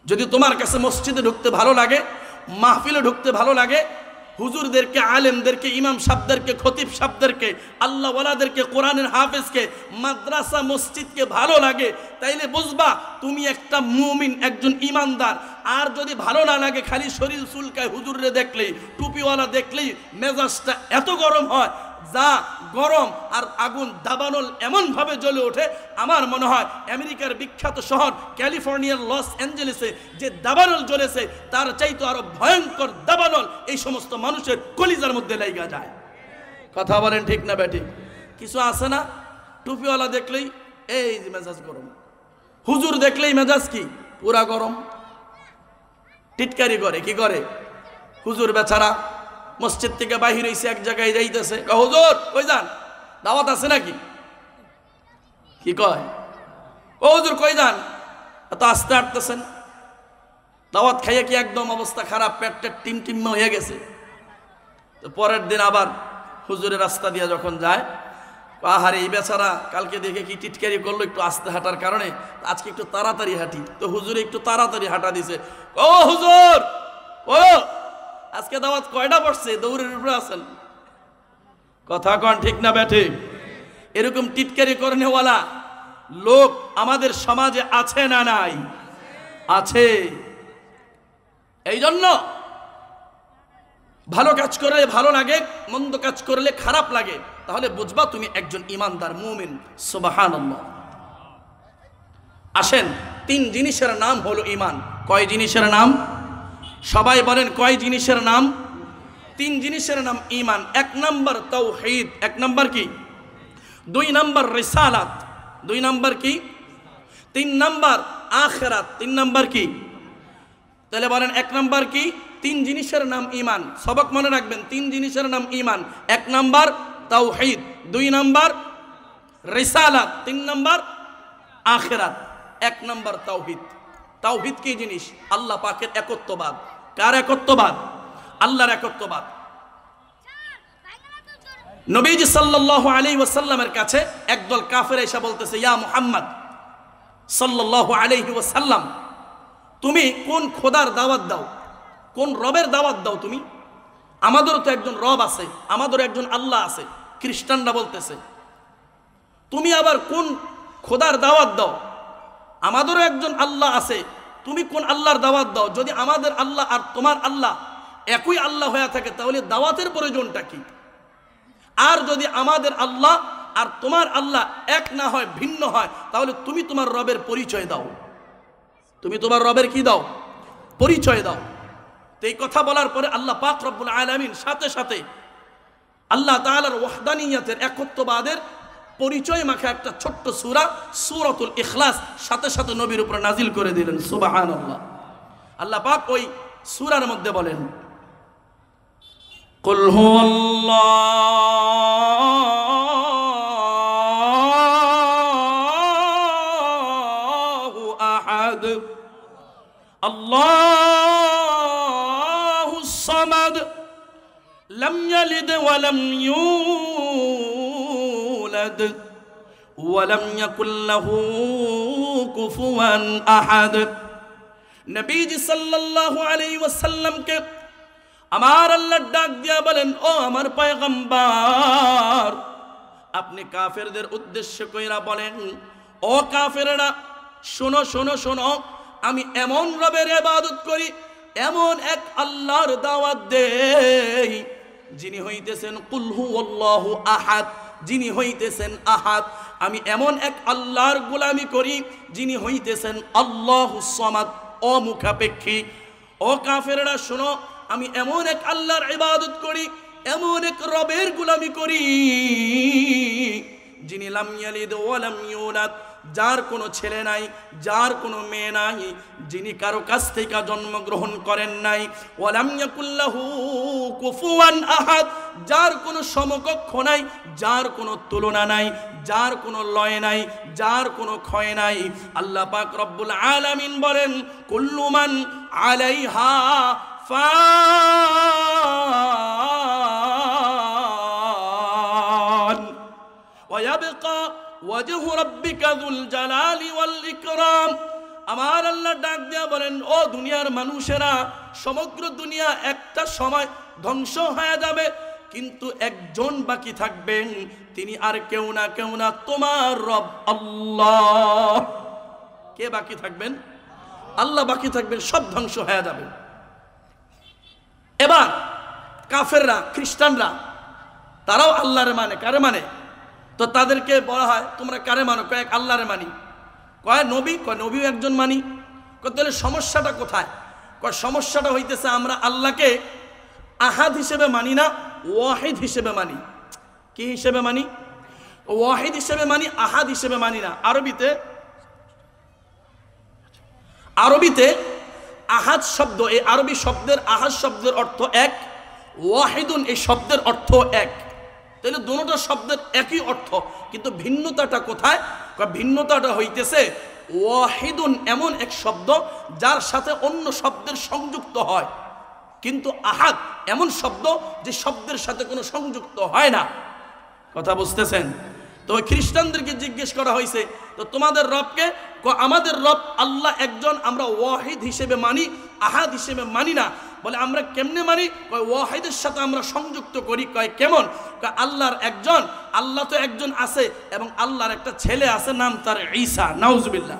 যদি তোমার কাছে মসজিদে ঢুকতে ভালো লাগে, মাহফিলে ঢুকতে ভালো লাগে, হুজুরদেরকে, আলেমদেরকে, ইমাম সাহেবদেরকে, খতিব সাহেবদেরকে, আল্লাহ ওয়ালাদেরকে, কোরআনের হাফেজকে, মাদ্রাসা মসজিদকে ভালো লাগে, তাইলে বুঝবা তুমি একটা মুমিন, একজন ইমানদার। আর যদি ভালো না লাগে, খালি শরীর চুলকায়, হুজুরে দেখলেই, টুপিওয়ালা দেখলেই মেজাজটা এত গরম হয়, যা গরম আর আগুন দাবানল এমন ভাবে জ্বলে ওঠে, আমার মনে হয় আমেরিকার বিখ্যাত শহর ক্যালিফোর্নিয়ার লস অ্যাঞ্জেলেসে যে দাবানল জ্বলেছে তার চাইতে আরো ভয়ঙ্কর দাবানল এই সমস্ত মানুষের কলিজার মধ্যে লাইগা যায়। কথা বলেন ঠিক না বেঠিক? কিছু আছে না, টুপিওয়ালা দেখলেই এই যে মেজাজ গরম, হুজুর দেখলেই মেজাজ কি পুরা গরম, টিটকারি করে। কি করে? হুজুর বেচারা মসজিদ থেকে বাহির হইছে, এক জায়গায় যাইতেছে, হুজুর কই যান, দাওয়াত আছে নাকি? কি কয়? ও হুজুর কই যান, এত আস্তে হাঁটতেছেন? দাওয়াত খাইয়ে কি একদম অবস্থা খারাপ, পেটটা টিম টিম হয়ে গেছে? তো পরের দিন আবার হুজুরের রাস্তা দিয়ে যখন যায়, আহারে এই বেচারা কালকে দেখে কি টিটকারি করলো, একটু আস্তে হাঁটার কারণে আজকে একটু তাড়াতাড়ি হাঁটি। তো হুজুরে একটু তাড়াতাড়ি হাঁটা দিছে। ও হুজুর, ও আজকে দাওয়াত কয়টা পড়ছে? দৌড়ের উপরে আছেন। কথা কন ঠিক না বেঠে? এরকম টিটকারি করেনেওয়ালা লোক আমাদের সমাজে আছে না নাই? আছে। এই জন্য ভালো কাজ করলে ভালো লাগে, মন্দ কাজ করলে খারাপ লাগে, তাহলে বুঝবা তুমি একজন ইমানদার মুমিন। সুবহানাল্লাহ। আসেন, তিন জিনিসের নাম হলো ঈমান। কয় জিনিসের নাম? সবাই বলেন কয় জিনিসের নাম? তিন জিনিসের নাম ঈমান। এক নাম্বার তাওহীদ, এক নাম্বার কি? দুই নাম্বার রিসালাত, দুই নাম্বার কি? তিন নাম্বার আখিরাত, তিন নাম্বার কি? তাহলে বলেন এক নাম্বার কি? তিন জিনিসের নাম ঈমান। সবক মনে রাখবেন, তিন জিনিসের নাম ঈমান। এক নাম্বার তাওহীদ, দুই নাম্বার রিসালাত, তিন নাম্বার আখিরাত। এক নাম্বার তাওহীদ। তাওহীদ কি জিনিস? আল্লাহ পাকের একত্ববাদ। কার একত্ববাদ? আল্লাহর একত্ববাদ। নবীজি সাল্লাল্লাহু আলাইহি ওয়াসাল্লামের কাছে একদল কাফের এসে বলতেছে, ইয়া মুহাম্মদ সাল্লাল্লাহু আলাইহি ওয়াসাল্লাম, তুমি কোন খোদার দাওয়াত দাও, কোন রবের দাওয়াত দাও তুমি? আমাদেরও তো একজন রব আছে, আমাদেরও একজন আল্লাহ আছে। খ্রিস্টানরা বলতেছে, তুমি আবার কোন খোদার দাওয়াত দাও? আমাদেরও একজন আল্লাহ আছে, তুমি কোন আল্লাহর দাওয়াত দাও? যদি আমাদের আল্লাহ আর তোমার আল্লাহ একই আল্লাহ হয়ে থাকে তাহলে দাওয়াতের প্রয়োজনটা কি? আর যদি আমাদের আল্লাহ আর তোমার আল্লাহ এক না হয়, ভিন্ন হয়, তাহলে তুমি তোমার রবের পরিচয় দাও। তুমি তোমার রবের কি দাও? পরিচয় দাও। তো এই কথা বলার পরে আল্লাহ পাক রব্বুল আলামিন সাথে সাথে আল্লাহ তাআলার ওয়াহদানিয়তের, একত্ববাদের পরিচয় মাখা একটা ছোট্ট সূরা, সূরাতুল ইখলাস সাথে সাথে নবীর উপর নাজিল করে দিলেন। সুবহানাল্লাহ। আল্লাহ পাক ওই সূরার মধ্যে বলেন, কুল হুয়াল্লাহু আহাদ আল্লাহুস সামাদ লাম ইয়ালিদ ওয়া লাম ইউলাদ ওয়া লাম ইয়াকুল লাহু কুফুয়ান আহাদ। নবীজি সাল্লাল্লাহু আলাইহি ওয়াসাল্লামকে আমার আল্লাহ ডাক দিয়া বলেন, ও আমার পয়গম্বর, আপনি কাফেরদের উদ্দেশ্য কইরা বলেন, ও কাফেররা শোনো শোনো শোনো, আমি এমন রবের ইবাদত করি, এমন এক আল্লাহর দাওয়াত দেই যিনি হইতেছেন কুল হুয়াল্লাহু আহাদ, যিনি হইতেছেন আহাদ। আমি এমন এক আল্লাহর গোলামি করি যিনি হইতেছেন আল্লাহুস সামাদ, অমুখাপেক্ষী। ও কাফেররা শোনো, আমি এমন এক আল্লাহর ইবাদত করি, এমন এক রবের গোলামি করি যিনি লাম ইয়ালিদ ওয়া লাম ইউলাদ, যার কোনো ছেলে নাই, যার কোনো মেয়ে নাই, যিনি কারো কাছ থেকে জন্মগ্রহণ করেন নাই। ওয়া লাম ইয়াকুল লাহু কুফুয়ান আহাদ, যার কোনো সমকক্ষ নাই, যার কোনো তুলনা নাই, যার কোনো লয় নাই, যার কোনো ক্ষয় নাই। আল্লাহ পাক রব্বুল আলামিন বলেন কুল্লু মান আলাইহা ফান ওয়া ইয়াবকা ওয়াজহু রাব্বিকা যুল জালালি ওয়াল ইকরাম। আমার আল্লাহ ডাক দিয়া বলেন, ও দুনিয়ার মানুষেরা, সমগ্র দুনিয়া একটা সময় ধ্বংস হয়ে যাবে, কিন্তু একজন বাকি থাকবেন, তিনি আর কেউ না তোমার রব আল্লাহ। কে বাকি থাকবেন? আল্লাহ বাকি থাকবেন, সব ধ্বংস হয়ে যাবে। এবার কাফেররা, খ্রিস্টানরা, তারাও আল্লাহরে মানে। কারে মানে? তো তাদেরকে বলা হয় তোমরা কারে মানো? কয়েক আল্লাহরে মানি। কয় নবী? কয় নবীও একজন মানি। কয় তাহলে সমস্যাটা কোথায়? কয় সমস্যাটা হইতেছে আমরা আল্লাহকে আহাদ হিসেবে মানি না, ওয়াহিদ হিসেবে মানি। কি হিসেবে মানি? ওয়াহিদ হিসেবে মানি, আহাদ হিসেবে মানি না। আরবিতে আহাদ শব্দ, এই আরবি শব্দের আহাদ শব্দের অর্থ এক, ওয়াহিদুন এই শব্দের অর্থ এক। তাহলে দুটো শব্দের একই অর্থ, কিন্তু ভিন্নতাটা কোথায়? ভিন্নতাটা হইতেছে ওয়াহিদুন এমন এক শব্দ যার সাথে অন্য শব্দের সংযুক্ত হয়, কিন্তু আহাদ এমন শব্দ যে শব্দের সাথে কোনো সংযুক্ত হয় না। কথা বুঝতেছেন? তো খ্রিস্টানদেরকে জিজ্ঞেস করা হয়েছে, তো তোমাদের রবকে? আমাদের রব আল্লাহ একজন, আমরা ওয়াহিদ হিসেবে মানি, আহাদ হিসেবে মানি না। বলে আমরা কেমনে মানি? ওয়াহিদের সাথে আমরা সংযুক্ত করি। কয় কেমন? আল্লাহর একজন, আল্লাহ তো একজন আছে, এবং আল্লাহর একটা ছেলে আছে, নাম তার ঈসা, নাউজুবিল্লাহ।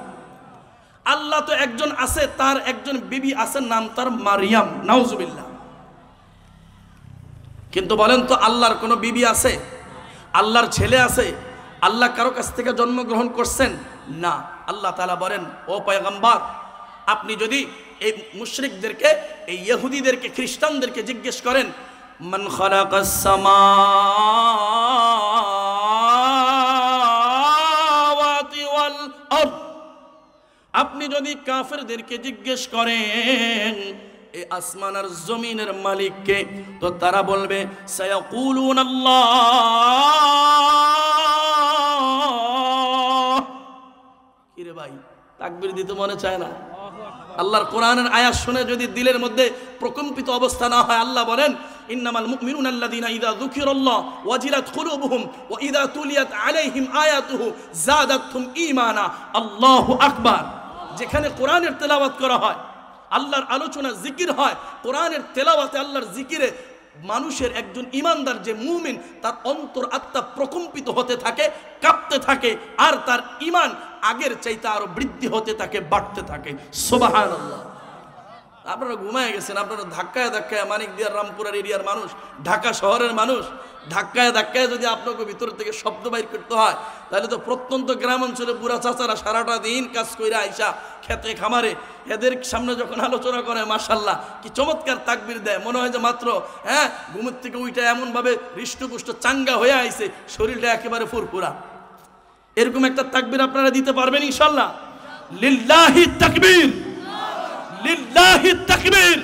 আল্লাহ তো একজন আছে, তার একজন বিবি আছে, নাম তার মারিয়াম, নাউজুবিল্লাহ। কিন্তু বলেন তো আল্লাহর কোনো বিবি আছে? আল্লাহর ছেলে আছে? আল্লাহ কারো কাছ থেকে জন্মগ্রহণ করছেন? না। আল্লাহ তাআলা বলেন, ও পয়গম্বর, আপনি যদি এই মুশরিকদেরকে, এই ইহুদিদেরকে, খ্রিস্টানদেরকে জিজ্ঞেস করেন, মান খালাকাস সামাওয়াতি ওয়াল আরদ, আপনি যদি কাফেরদেরকে জিজ্ঞেস করেন এই আসমান আর জমিনের মালিককে, তো তারা বলবে সায়াকুলুন আল্লাহ। কি রে ভাই, তাকবীর দিতে মনে চায় না? আল্লাহর কোরআনের আয়াত শুনে যদি দিলের মধ্যে প্রকম্পিত অবস্থা না হয়, আল্লাহ বলেন ইন্নামাল মুমিনুনা আল্লাযীনা ইযা যুকিরাল্লাহু ওয়াজিলাত কুলুবুহুম ওয়া ইযা তুলিয়াত আলাইহিম আয়াতুহু যাদাতহুম ঈমানা। আল্লাহু আকবার। যেখানে কোরআনের তেলাওয়াত করা হয়, আল্লাহর আলোচনা, জিকির হয়, কোরআনের তেলাওয়াতে, আল্লাহর জিকিরে মানুষের একজন ইমানদার যে মুমিন, তার অন্তর আত্মা প্রকম্পিত হতে থাকে, কাঁপতে থাকে, আর তার ইমান আগের চাইতে আরো বৃদ্ধি হতে থাকে, বাড়তে থাকে। সুবহানাল্লাহ। আপনারা ঘুমায় গেছেন, আপনারা ধাক্কায় ধাক্কায়, মানিক দিয়ার রামপুরার এরিয়ার মানুষ, ঢাকা শহরের মানুষ, ধাক্কায় ধাক্কায় যদি আপনাকে ভিতর থেকে শব্দ বাইর করতে হয়, তাহলে তো প্রত্যন্ত গ্রাম অঞ্চলে বুড়া চাচারা সারাটা দিন কাজ কইরা আইসা খেতে খামারে, এদের সামনে যখন আলোচনা করে, মাশাআল্লাহ কি চমৎকার তাকবীর দেয়, মনে হয় যে মাত্র ঘুমের থেকে উইটা এমন ভাবে হৃষ্টপুষ্ট চাঙ্গা হয়ে আইছে, শরীরটা একেবারে ফুরফুরা। এরকম একটা তাকবীর আপনারা দিতে পারবেন ইনশাআল্লাহ? লিল্লাহি তাকবীর, লিল্লাহি তাকবীর,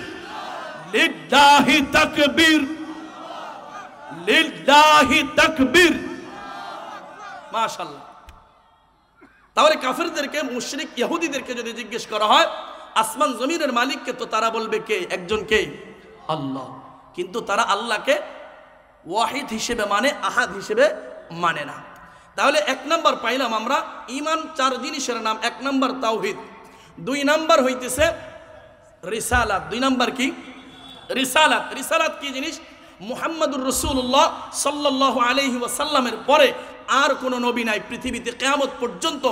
লিল্লাহি তাকবীর, লিল্লাহি তাকবীর। মাশাআল্লাহ। তাহলে কাফেরদেরকে, মুশরিক ইহুদিদেরকে যদি জিজ্ঞেস করা হয় আসমান জমিনের মালিককে, তো তারা বলবে কে? একজন কে? আল্লাহ। কিন্তু তারা আল্লাহকে ওয়াহিদ হিসেবে মানে, আহাদ হিসেবে মানে না। তাহলে এক নাম্বার পাইলাম আমরা ঈমান, চার জিনিসের নাম। এক নাম্বার তাওহীদ, দুই নাম্বার হইতেছে রিসালাত। দুই নাম্বার কি? রিসালাত। রিসালাত কি জিনিস? মুহাম্মদুর রাসূলুল্লাহ সাল্লাল্লাহু আলাইহি ওয়াসাল্লামের পরে আর কোনো নবী নাই পৃথিবীতে, কিয়ামত পর্যন্ত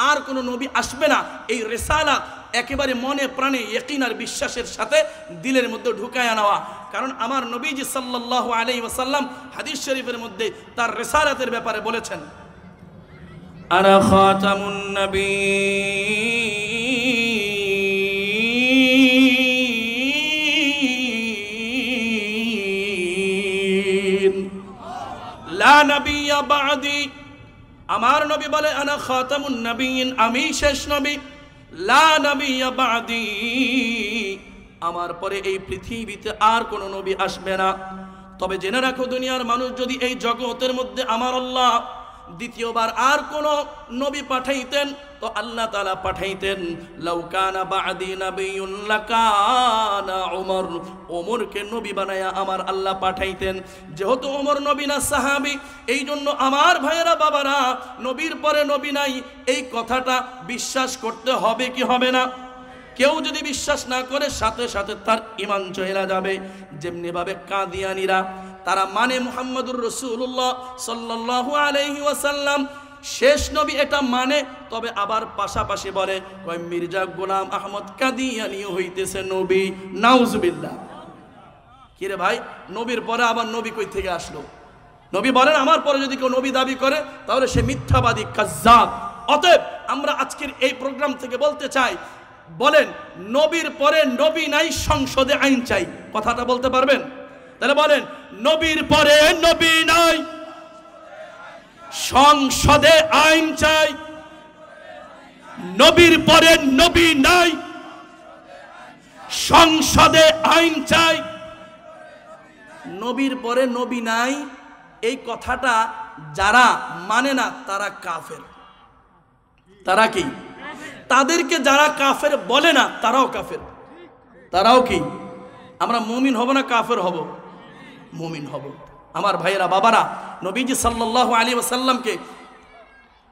আর কোনো নবী আসবে না। এই রিসালাত একেবারে মনে প্রাণে ইয়াকিন আর বিশ্বাসের সাথে দিলের মধ্যে ঢুকায়া নেওয়া। কারণ আমার নবীজি সাল্লাল্লাহু আলাইহি ওয়াসাল্লাম হাদিস শরীফের মধ্যে তার রিসালাতের ব্যাপারে বলেছেন, আনা খাতামুন নবিয়্যিন লা নাবিয়্যা বা'দি। আমার নবী বলে আনা খাতামুন নবিয়্যিন, আমি শেষ নবী, লা নাবিয়্যা বা'দি, আমার পরে এই পৃথিবীতে আর কোনো নবী আসবে না। তবে জেনে রাখো দুনিয়ার মানুষ, যদি এই জগতের মধ্যে আমার আল্লাহ দ্বিতীয়বার আর কোন নবী পাঠাইতেন তো আল্লাহ তাআলা পাঠাইতেন লাউ কানা বা'দি নাবিয়্যুন লাকানা উমর, ওমরকে নবী বানায়া আমার আল্লাহ পাঠাইতেন। যেহেতু ওমর নবী না সাহাবী, এই জন্য আমার ভাইয়েরা বাবারা, নবীর পরে নবী নাই এই কথাটা বিশ্বাস করতে হবে কি হবে না? কেউ যদি বিশ্বাস না করে সাথে সাথে তার ঈমান চলে যাবে। যেমনি ভাবে কাদিয়ানীরা তারা মানে মুহাম্মদুর রাসূলুল্লাহ সাল্লাল্লাহু আলাইহি ওয়াসাল্লাম শেষ নবী, এটা মানে, তবে আবার পাশাপাশি বলে ওই মির্জা গোলাম আহমদ কাদিয়ানী হইতেছে নবী। নাউজুবিল্লাহ। কি রে ভাই, নবীর পরে আবার নবী কই থেকে আসলো? নবী বলেন আমার পরে যদি কেউ নবী দাবি করে তাহলে সে মিথ্যাবাদী, কাজ্জাব। অতএব আমরা আজকের এই প্রোগ্রাম থেকে বলতে চাই, বলেন নবীর পরে নবী নাই, সংসদে আইন চাই। কথাটা বলতে পারবেন? তাহলে বলেন নবীর পরে নবী নাই, সংসদে আইন চাই। নবীর পরে নবী নাই, সংসদে আইন চাই। নবীর পরে নবী নাই এই কথাটা যারা মানে না তারা কাফের। তারা কি? তাদেরকে যারা কাফের বলে না তারাও কাফের। তারাও কি? আমরা মুমিন হব না কাফের হব? মুমিন হব। আমার ভাইয়েরা বাবারা, নবীজি সাল্লাল্লাহু আলাইহি ওয়াসাল্লামকে,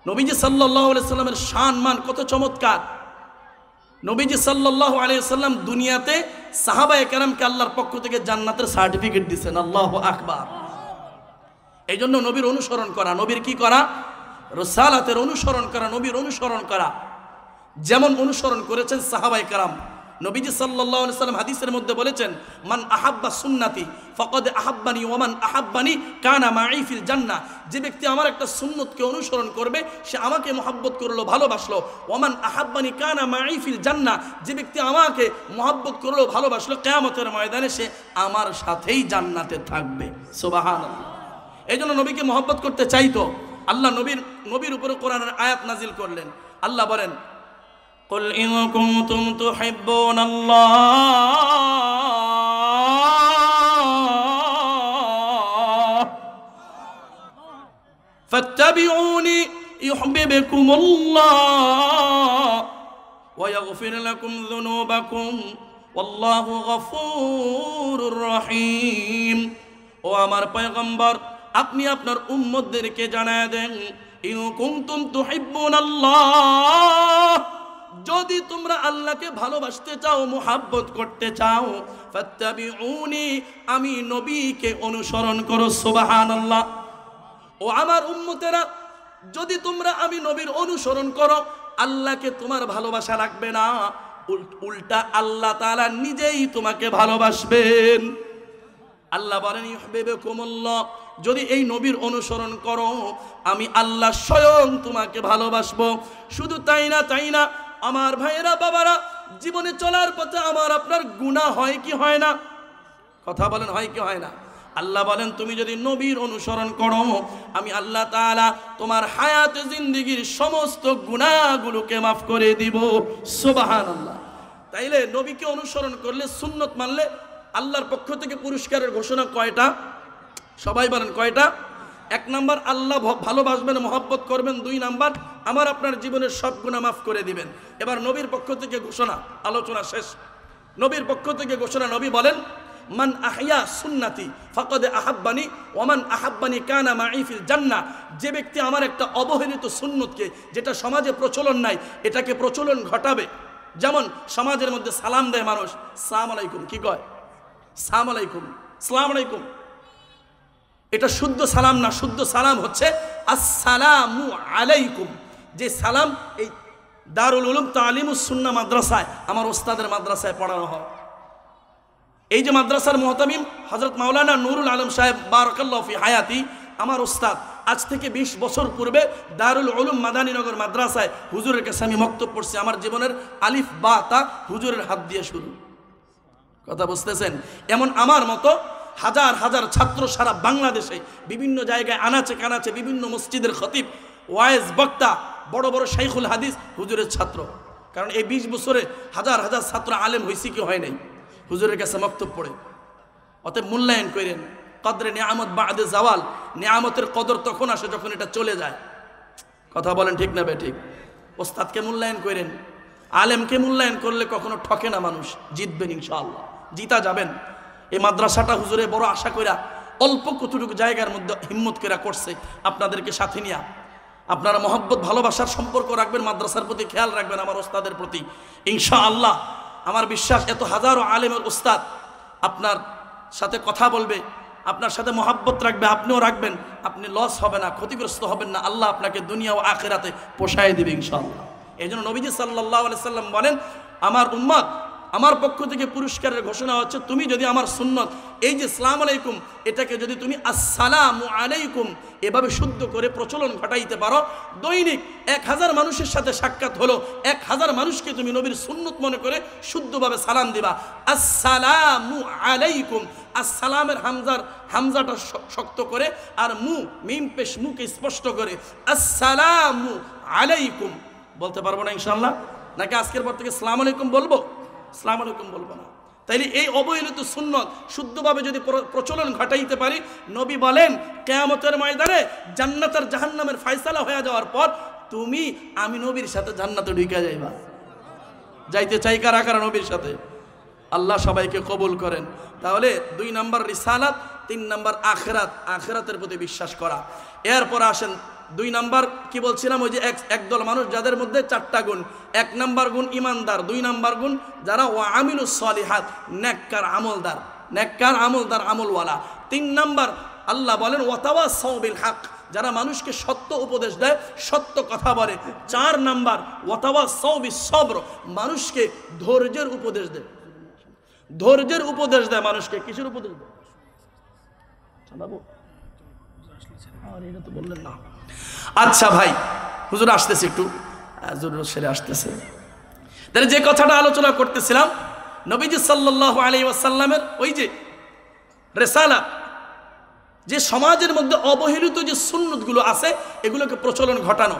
নবীজি সাল্লাল্লাহু আলাইহি ওয়াসাল্লামের শান মান কত চমৎকার। নবীজি সাল্লাল্লাহু আলাইহি ওয়াসাল্লাম দুনিয়াতে সাহাবায়ে কেরামকে আল্লাহর পক্ষ থেকে জান্নাতের সার্টিফিকেট দিয়েছেন। আল্লাহু আকবার। এই জন্য নবীর অনুসরণ করা, নবীর কি করা? রিসালাতের অনুসরণ করা, নবীর অনুসরণ করা। যেমন অনুসরণ করেছেন সাহাবায়ে কেরাম। নবীজি সাল্লাল্লাহু আলাইহি ওয়াসাল্লাম হাদিসের মধ্যে বলেছেন, মান আহাব্বা সুন্নতি ফাকাদ আহাব্বানি ওয়া মান আহাব্বানি কানা মাই ফিল জান্নাহ। যে ব্যক্তি আমার একটা সুন্নতকে অনুসরণ করবে সে আমাকে মহব্বত করলো, ভালোবাসলো। ওয়া মান আহাব্বানি কানা মাই ফিল জান্নাহ, যে ব্যক্তি আমাকে মহব্বত করলো, ভালোবাসলো, কিয়ামতের ময়দানে সে আমার সাথেই জান্নাতে থাকবে। সুবহানাল্লাহ। এইজন্য নবীকে মহব্বত করতে চাইতো আল্লাহ নবীর উপরে কোরআনের আয়াত নাজিল করলেন। আল্লাহ বলেন, قل إن كنتم تحبون الله فاتبعوني يحببكم الله ويغفر لكم ذنوبكم والله غفور رحيم। ও আমার পয়গম্বর, আপনি আপনার উম্মতদেরকে জানায় দেন, ইন কুনতুম তুহিব্বুনাল্লাহ, যদি তোমরা আল্লাহকে ভালোবাসতে চাও, মুহাব্বত করতে চাও, ফাত্তাবিউনি, আমি নবীকে অনুসরণ করো। সুবহানাল্লাহ। ও আমার উম্মতেরা, যদি তোমরা আমি নবীর অনুসরণ করো, আল্লাহকে তোমার ভালোবাসা লাগবে না, উল্টা আল্লাহ তাআলা নিজেই তোমাকে ভালোবাসবেন। আল্লাহ বলেন ইউহিব্বুকুমুল্লাহ, যদি এই নবীর অনুসরণ করো আমি আল্লাহ স্বয়ং তোমাকে ভালোবাসবো। শুধু তাই না আমার ভাইয়েরা বাবারা, জীবনে চলার পথে আমার আপনার গুনাহ হয় কি হয় না? কথা বলেন, হয় কি হয় না? আল্লাহ বলেন তুমি যদি নবীর অনুসরণ করো আমি আল্লাহ তাআলা তোমার হায়াতে জিন্দেগীর সমস্ত গুনাহগুলোকে মাফ করে দিব। সুবহানাল্লাহ। তাইলে নবীকে অনুসরণ করলে, সুন্নত মানলে আল্লাহর পক্ষ থেকে পুরস্কারের ঘোষণা কয়টা? সবাই বলেন কয়টা? 1 নাম্বার আল্লাহ ভালোবাসবেন, মহব্বত করবেন। 2 নাম্বার আমার আপনার জীবনের সব গুনাহ মাফ করে দিবেন। এবার নবীর পক্ষ থেকে ঘোষণা, আলোচনা শেষ। নবীর পক্ষ থেকে ঘোষণা, নবী বলেন মান আহইয়া সুন্নতি ফাকাদ আহাব্বানি ওয়া মান আহাব্বানি কানা মাই ফিল জান্নাহ। যে ব্যক্তি আমার একটা অবহেলিত সুন্নতকে, যেটা সমাজে প্রচলন নাই, এটাকে প্রচলন ঘটাবে। যেমন সমাজের মধ্যে সালাম দেয় মানুষ, সালাম আলাইকুম, কি কয়? সালাম আলাইকুম, সালাম আলাইকুম। এটা শুদ্ধ সালাম না, শুদ্ধ সালাম হচ্ছে আসসালামু আলাইকুম। যে সালাম এই দারুল উলুম তালিমুস সুন্নাহ মাদ্রাসায় আমার ওস্তাদের মাদ্রাসায় পড়ানো হয়। এই যে মাদ্রাসার মুহতামিম হযরত মাওলানা নুরুল আলম সাহেব বারাকাল্লাহু ফি হায়াতি, আমার ওস্তাদ, আজ থেকে 20 বছর পূর্বে দারুল উলুম মাদানীনগর মাদ্রাসায় হুজুরের কাছে আমি বক্তব্য পড়ছি। আমার জীবনের আলিফ বা তা হুজুরের হাত দিয়ে শুরু। কথা বুঝতেছেন? এমন আমার মতো হাজার হাজার ছাত্র সারা বাংলাদেশে বিভিন্ন জায়গায় আনাচে কানাচে বিভিন্ন মসজিদের খতিব, ওয়াইজ, বক্তা, বড় বড় শাইখুল হাদিস হুজুরের ছাত্র। কারণ এই 20 বছরে হাজার হাজার ছাত্র আলেম হয়েছে কি হয় নাই হুজুরের কাছে বক্তব্য পড়ে। অতএব মূল্যায়ন করেন। কদরে নিয়ামত বাদে জাওয়াল, নিয়ামতের কদর তখন আসে যখন এটা চলে যায়। কথা বলেন ঠিক না বে ঠিক? ওস্তাদকে মূল্যায়ন করেন, আলেমকে মূল্যায়ন করলে কখনো ঠকে না মানুষ, জিতবেন ইনশাআল্লাহ, জিতা যাবেন। এই মাদ্রাসাটা হুজুরে বড় আশা কইরা অল্প কতটুকু জায়গার মধ্যে হিম্মত কইরা করছে আপনাদেরকে সাথে নিয়া। আপনারা মহব্বত ভালোবাসার সম্পর্ক রাখবেন, মাদ্রাসার প্রতি খেয়াল রাখবেন, আমার ওস্তাদের প্রতি ইনশাআল্লাহ। আমার বিশ্বাস এত হাজারো আলেমের ওস্তাদ আপনার সাথে কথা বলবে, আপনার সাথে মহব্বত রাখবে, আপনিও রাখবেন, আপনি লস হবে না, ক্ষতিগ্রস্ত হবেন না, আল্লাহ আপনাকে দুনিয়া ও আখিরাতে পোষায় দিবে ইনশাআল্লাহ। এই জন্য নবীজি সাল্লাল্লাহু আলাইহি সাল্লাম বলেন, আমার উম্মত, আমার পক্ষ থেকে পুরস্কারের ঘোষণা হচ্ছে, তুমি যদি আমার সুন্নত, এই যে আসসালামু আলাইকুম, এটাকে যদি তুমি আসসালামু আলাইকুম এভাবে শুদ্ধ করে প্রচলন ঘটাইতে পারো, দৈনিক 1000 মানুষের সাথে সাক্ষাৎ হলো, 1000 মানুষকে তুমি নবীর সুন্নত মনে করে শুদ্ধভাবে সালাম দিবা, আসসালামু আলাইকুম। আসসালামের হামজাটা শক্ত করে আর মিম পেশ মুকে স্পষ্ট করে আসসালামু আলাইকুম বলতে পারবো না ইনশাআল্লাহ? নাকি আজকের পর থেকে আসসালামু আলাইকুম বলবো? আসসালামু আলাইকুম বলবো না। তাইলে এই অবহেলিত সুন্নত শুদ্ধভাবে যদি প্রচলন ঘটাইতে পারি, নবী বলেন কিয়ামতের ময়দানে জান্নাত আর জাহান্নামের ফয়সালা হয়ে যাওয়ার পর তুমি আমি নবীর সাথে জান্নাতে ঢুকে যাইবা। যাইতে চাই কারা কারা নবীর সাথে? আল্লাহ সবাইকে কবুল করেন। তাহলে 2 নাম্বার রিসালাত, 3 নাম্বার আখিরাত, আখিরাতের প্রতি বিশ্বাস করা। এরপর আসেন 2 নাম্বার কি বলছিলাম, ওই যে একদল মানুষ যাদের মধ্যে 4টা গুণ। 1 নাম্বার গুণ ইমানদার, 2 নাম্বার গুণ যারা ওয়া আমিলুস সলিহাত, নেককার আমলদার, নেককার আমলদার, আমলওয়ালা। 3 নাম্বার আল্লাহ বলেন ওয়াতাওয়াসাউ বিল হক, যারা মানুষকে সত্য উপদেশ দেয়, সত্য কথা বলে। 4 নাম্বার ওয়াতাওয়াসাউ বিস সবর, মানুষকে ধৈর্যের উপদেশ দেয়, ধৈর্যের উপদেশ দেয় মানুষকে। কিসের উপদেশ দেয়? জানাবো? আর এটা তো বললেন না। আচ্ছা ভাই, হুজুর আসতেছে, একটু হুজুর সেরে আসতেছে। তাহলে যে কথাটা আলোচনা করতেছিলাম, নবীজি সাল্লাল্লাহু আলাইহি ওয়াসাল্লামের ওই যে রিসালাত, যে সমাজের মধ্যে অবহেলিত যে সুন্নতগুলো আছে এগুলোকে প্রচলন ঘটানো।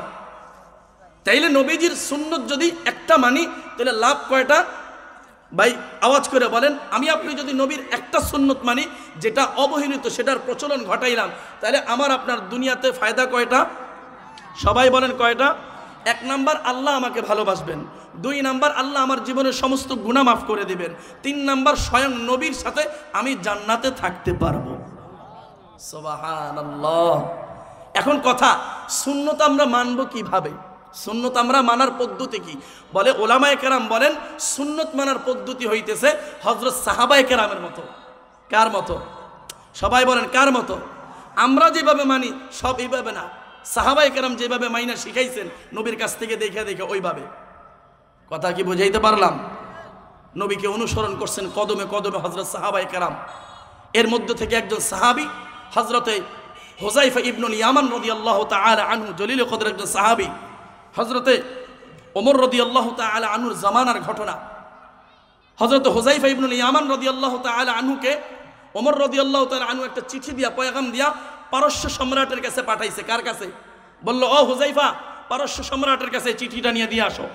তাইলে নবীজির সুন্নত যদি একটা মানি তাহলে লাভ কয়টা? ভাই আওয়াজ করে বলেন। আমি আপনি যদি নবীর একটা সুন্নত মানি যেটা অবহেলিত, সেটার প্রচলন ঘটাইলাম, তাহলে আমার আপনার দুনিয়াতে ফায়দা কয়টা? সবাই বলেন কয়টা? 1 নাম্বার আল্লাহ আমাকে ভালোবাসবেন, 2 নাম্বার আল্লাহ আমার জীবনের সমস্ত গুনাহ মাফ করে দিবেন, 3 নাম্বার স্বয়ং নবীর সাথে আমি জান্নাতে থাকতে পারবো। সুবহানাল্লাহ। এখন কথা, সুন্নত আমরা মানব কিভাবে? সুন্নত আমরা মানার পদ্ধতি কি? বলে ওলামায়ে কেরাম বলেন সুন্নত মানার পদ্ধতি হইতেছে হযরত সাহাবায়ে কেরামের মতো। কার মতো? সবাই বলেন কার মতো? আমরা যেভাবে মানি সব এইভাবে না, সাহাবায়ে কেরাম যেভাবে মাইনা শিখাইছেন নবীর কাছ থেকে দেখে দেখে ওইভাবে। কথা কি বুঝাইতে পারলাম? নবীকে অনুসরণ করছেন কদমে কদমে হযরত সাহাবায়ে কেরাম। এর মধ্যে থেকে একজন সাহাবী হযরতে হুযায়ফা ইবনুল ইয়ামান রাদিয়াল্লাহু তাআলা আনহু, জলিল কদর একজন সাহাবী। হযরতে ওমর রাদিয়াল্লাহু তাআলা আনহুর জামানার ঘটনা। হযরত হুযায়ফা ইবনুল ইয়ামান রাদিয়াল্লাহু তাআলা আনহুকে ওমর রাদিয়াল্লাহু তাআলা আনহু একটা চিঠি দিয়া, পয়গাম দিয়া পারস্য সম্রাটের কাছে পাঠাইছে। কার কাছে? বলল, ও হুযায়ফা, পারস্য সম্রাটের কাছে চিঠিটা নিয়ে দিয়ে আসো।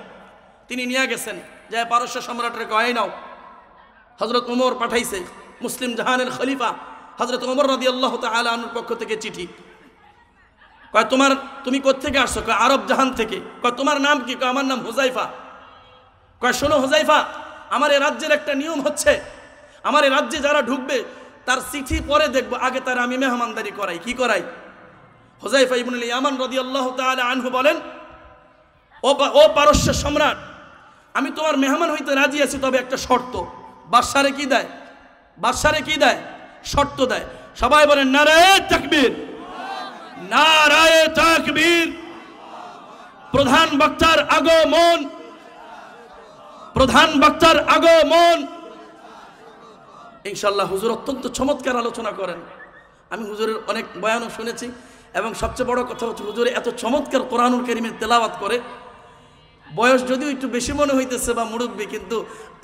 তিনি নিয়ে গেছেন, যায় পারস্য সম্রাটের কয় নাও। হযরত ওমর পাঠাইছে, মুসলিম জাহানের খলিফা হযরত ওমর রাদিয়াল্লাহু তাআলা আনহুর পক্ষ থেকে চিঠি। কয় তুমি কোত্থেকে আসছো? কয় আরব জাহান থেকে। কয় তোমার নাম কি? কয় আমার নাম হুযায়ফা। কয় শোনো হুযায়ফা, আমার এই রাজ্যের একটা নিয়ম হচ্ছে, আমার এই রাজ্যে যারা ঢুকবে তার চিঠি পরে দেখবো, আগে তার আমি মেহমানদারি করাই। কি করাই? হুযায়ফা ইবনুল ইয়ামান রাদিয়াল্লাহু তাআলা আনহু বলেন, ও পারস্য সম্রাট, আমি তোমার মেহমান হইতে রাজি আছি, তবে একটা শর্ত। বাদশারে কি দেয়? বাদশারে কি দেয়? শর্ত দেয়। সবাই বলেন নারায়ে তাকবীর, নারায়ে তাকবীর, প্রধান বক্তার আগমন, প্রধান বক্তার আগমন। ইনশাআল্লাহ হুজুর অত্যন্ত চমৎকার আলোচনা করেন। আমি হুজুরের অনেক বয়ানও শুনেছি এবং সবচেয়ে বড় কথা হচ্ছে হুজুর এত চমৎকার কোরআনুল কারীমের তেলাওয়াত করে। বয়স যদিও একটু বেশি মনে হইতেছে বা মুরব্বী, কিন্তু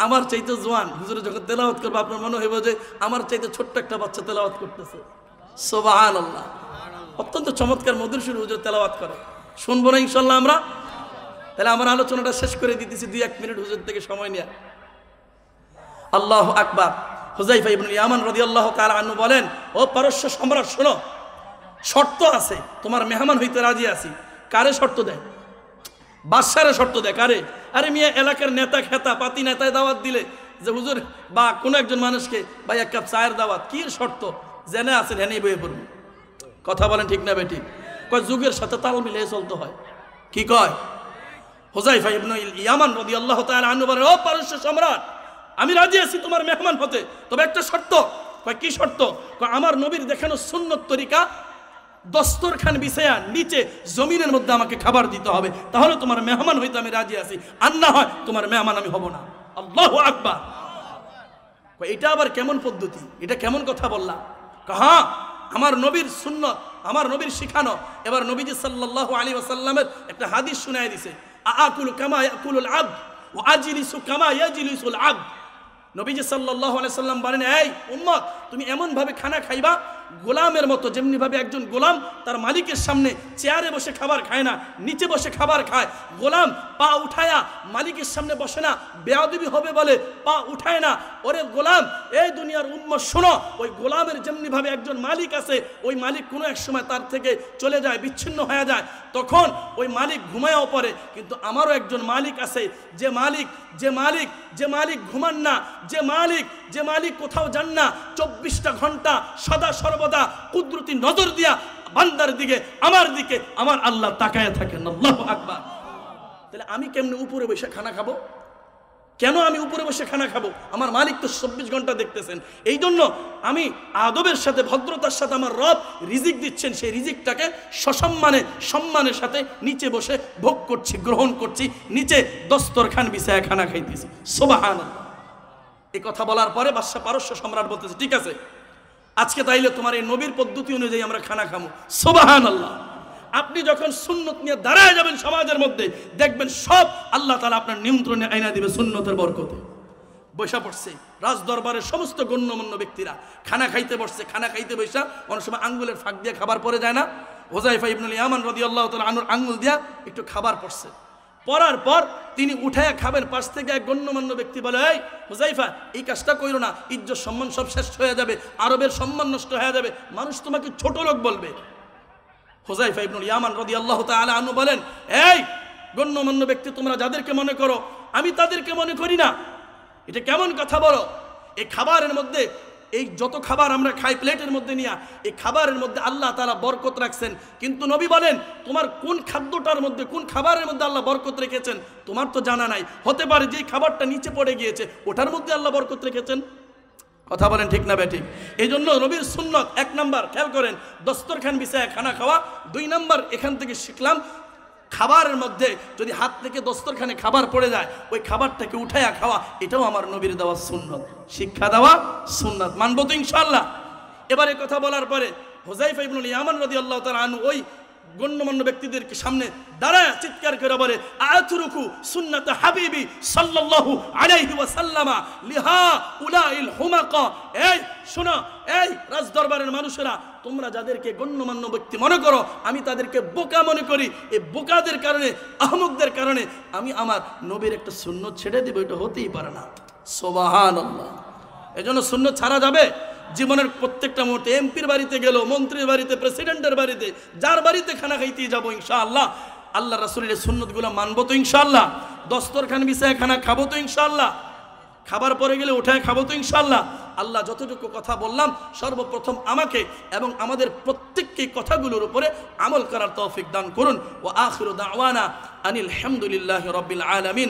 আমার চাইতে জোয়ান। হুজুর যখন তেলাওয়াত করবে আপনার মনে হইব যে আমার চাইতে ছোট্ট একটা বাচ্চা তেলাওয়াত করতেছে। সুবহানাল্লাহ, অত্যন্ত চমৎকার মধুর সুরে হুজুর তেলাওয়াত করে। শুনবো না ইনশাআল্লাহ আমরা? তাহলে আমার আলোচনাটা শেষ করে দিতেছি 2-1 মিনিট হুজুর থেকে সময় নিয়ে। আল্লাহু আকবার। হুযায়ফা ইবনুল ইয়ামান রাদিয়াল্লাহু তাআলা আনহু বলেন, ও পারস্য সম্রাট শোনো, শর্ত আছে, তোমার মেহমান হইতে রাজি আছি। কারে শর্ত দেয়? বাদশারে শর্ত দেয়। কারে? আরে মিয়া এলাকার নেতা খেতা পাতি নেতায় দাওয়াত দিলে যে হুজুর বা কোনো একজন মানুষকে বা 1 কাপ চায়ের দাওয়াত, কি শর্ত? জেনে আছেন হেনেই বয়ে পড়বে। কথা বলেন ঠিক না বেঠিক? কয় যুগের সাথে তাল মিলিয়ে চলতে হয়। কি কয়? হুযায়ফা ইবনুল ইয়ামান রাদিয়াল্লাহু তাআলা আনহু বলেন, ও পারস্য সম্রাট, আমি রাজি আছি তোমার মেহমান হতে, তবে একটা শর্ত। কয় কি শর্ত? কয় আমার নবীর দেখানো সুন্নত তরিকা দস্তরখান বিছায়া নিচে জমিনের মধ্যে আমাকে খাবার দিতে হবে, তাহলে তোমার মেহমান হইতে আমি রাজি আছি, আর না হয় তোমার মেহমান আমি হব না। আল্লাহু আকবার। এটা আবার কেমন পদ্ধতি? এটা কেমন কথা বললা? হ্যাঁ, আমার নবীর সুন্নত, আমার নবীর শিখানো। এবার নবীজি সাল্লাল্লাহু আলাইহি ওয়াসাল্লামের একটা হাদিস শুনায় দিছে, আকুলু কামা ইয়াকুলুল আবদ ওয়া আজলিসু কামা ইয়াজলিসুল আবদ। নবীজি সাল্লাল্লাহু আলাইহি সাল্লাম বলেন, এই উম্মত, তুমি এমন ভাবে খানা খাইবা গোলামের মতো, যেমনি ভাবে একজন গোলাম তার মালিকের সামনে চেয়ারে বসে খাবার খায় না, নিচে বসে খাবার খায়। গোলাম পা উঠায়া মালিকের সামনে বসে না, বেয়াদবি হবে বলে পা উঠায় না। ওরে গোলাম, এই দুনিয়ার উম্মত শোনো, ওই গোলামের যেমনি ভাবে একজন মালিক আছে, ওই মালিক কোনো এক সময় তার থেকে চলে যায়, বিচ্ছিন্ন হয়ে যায়, তখন ওই মালিক ঘুমায়ও পড়ে। কিন্তু আমারও একজন মালিক আছে, যে মালিক ঘুমান না, যে মালিক কোথাও যান না, 24টা ঘন্টা সদা সর্বদা কুদরতি নজর দিয়া বান্দার দিকে, আমার দিকে আমার আল্লাহ তাকায় থাকেন। আল্লাহু আকবার। তাহলে আমি কেমনে উপরে বসে খানা খাবো? কেন আমি উপরে বসে খানা খাবো? আমার মালিক তো 24 ঘন্টা দেখতেছেন। এই জন্য আমি আদবের সাথে, ভদ্রতার সাথে আমার রব রিজিক দিচ্ছেন, সেই রিজিকটাকে সসম্মানে সম্মানের সাথে নিচে বসে ভোগ করছি, গ্রহণ করছি, নিচে দস্তরখান বিছায়া খানা খাইতেছি। সুবহানাল্লাহ। এই কথা বলার পরে বাদশা পারস্য সম্রাট বলতেছে, ঠিক আছে, আজকে তাইলে তোমার এই নবীর পদ্ধতি অনুযায়ী আমরা খানা খাবো। সুবহানাল্লাহ। আপনি যখন সুন্নত নিয়ে দাঁড়ায় যাবেন সমাজের মধ্যে, দেখবেন সব আল্লাহ তাআলা আপনার নিয়ন্ত্রণে আইনা দিবে সুন্নতের বরকতে। বৈশা পড়ছে রাজ দরবারের সমস্ত গণ্যমান্য ব্যক্তিরা, খানা খাইতে বসছে। খানা খাইতে বৈশা অনেক সময় আঙ্গুলের ফাঁক দিয়ে খাবার পরে যায় না? হুযায়ফা ইবনুল ইয়ামান রাদিয়াল্লাহু তাআলা আনহুর আঙ্গুল দিয়া একটু খাবার পড়ছে। পড়ার পর তিনি উঠায়া খাবেন, পাশ থেকে এক গণ্যমান্য ব্যক্তি বলে, এই হুযায়ফা, এই কাজটা কইরো না, ইজ্জত সম্মান সব শেষ হয়ে যাবে, আরবের সম্মান নষ্ট হয়ে যাবে, মানুষ তোমাকে ছোট লোক বলবে। হুযায়ফা ইবনুল ইয়ামান রাদিয়াল্লাহু তাআলা আনহু বলেন, এই গণ্যমান্য ব্যক্তি, তোমরা যাদেরকে মনে করো আমি তাদেরকে মনে করি না। এটা কেমন কথা বলো? এই খাবারের মধ্যে, এই যত খাবার আমরা খাই প্লেটের মধ্যে নিয়ে, এই খাবারের মধ্যে আল্লাহ তাআলা বরকত রাখছেন, কিন্তু নবী বলেন তোমার কোন খাদ্যটার মধ্যে, কোন খাবারের মধ্যে আল্লাহ বরকত রেখেছেন তোমার তো জানা নাই। হতে পারে যে খাবারটা নিচে পড়ে গিয়েছে ওটার মধ্যে আল্লাহ বরকত রেখেছেন। কথা বলেন ঠিক না বেঠিক? এই জন্য নবীর সুন্নত 1 নাম্বার খেয়াল করেন, দস্তরখান বিছায়া খানা খাওয়া। 2 নাম্বার এখান থেকে শিখলাম, খাবারের মধ্যে যদি হাত থেকে দস্তরখানে খাবার পড়ে যায়, ওই খাবারটাকে উঠায়া খাওয়া, এটাও আমার নবীর দেওয়া সুন্নত, শিক্ষা দেওয়া সুন্নত। মানবো তো ইনশাআল্লাহ? এবারে কথা বলার পরে হুযায়ফা ইবনুল ইয়ামান রাদিয়াল্লাহু তাআলা আনহু ওই গণ্যমান্য ব্যক্তিদেরকে সামনে দাঁড়ায় চিৎকার করে বলে, আতরুকু সুন্নাত হাবিবি সাল্লাল্লাহু আলাইহি ওয়াসাল্লামা লিহা উলাইল হুমাকা। এই শোনো, এই রাজ দরবারের মানুষেরা, তোমরা যাদেরকে গণ্যমান্য ব্যক্তি মনে করো, আমি তাদেরকে বোকা মনে করি। এই বোকাদের কারণে, আহমকদের কারণে আমি আমার নবীর একটা সুন্নত ছেড়ে দেব, এটা হতেই পারে না। সুবহানাল্লাহ। এজন্য সুন্নত ছাড়া যাবে? জীবনের প্রত্যেকটা মুহূর্তে এমপির বাড়িতে গেল, মন্ত্রীর বাড়িতে, প্রেসিডেন্টের বাড়িতে, যার বাড়িতে খানা খাইতেই যাবো ইনশাআল্লাহ। আল্লাহ রাসূলের সুন্নতগুলো মানবো তো ইনশাআল্লাহ? দস্তরখান বিছায় খানা খাবো তো ইনশাআল্লাহ? খাবার পরে গেলে উঠায় খাবো তো ইনশাআল্লাহ? আল্লাহ যতটুকু কথা বললাম, সর্বপ্রথম আমাকে এবং আমাদের প্রত্যেককে কথাগুলোর উপরে আমল করার তৌফিক দান করুন। ওয়া আখিরু দাওয়ানা আনিল হামদুলিল্লাহি রাব্বিল আলামিন।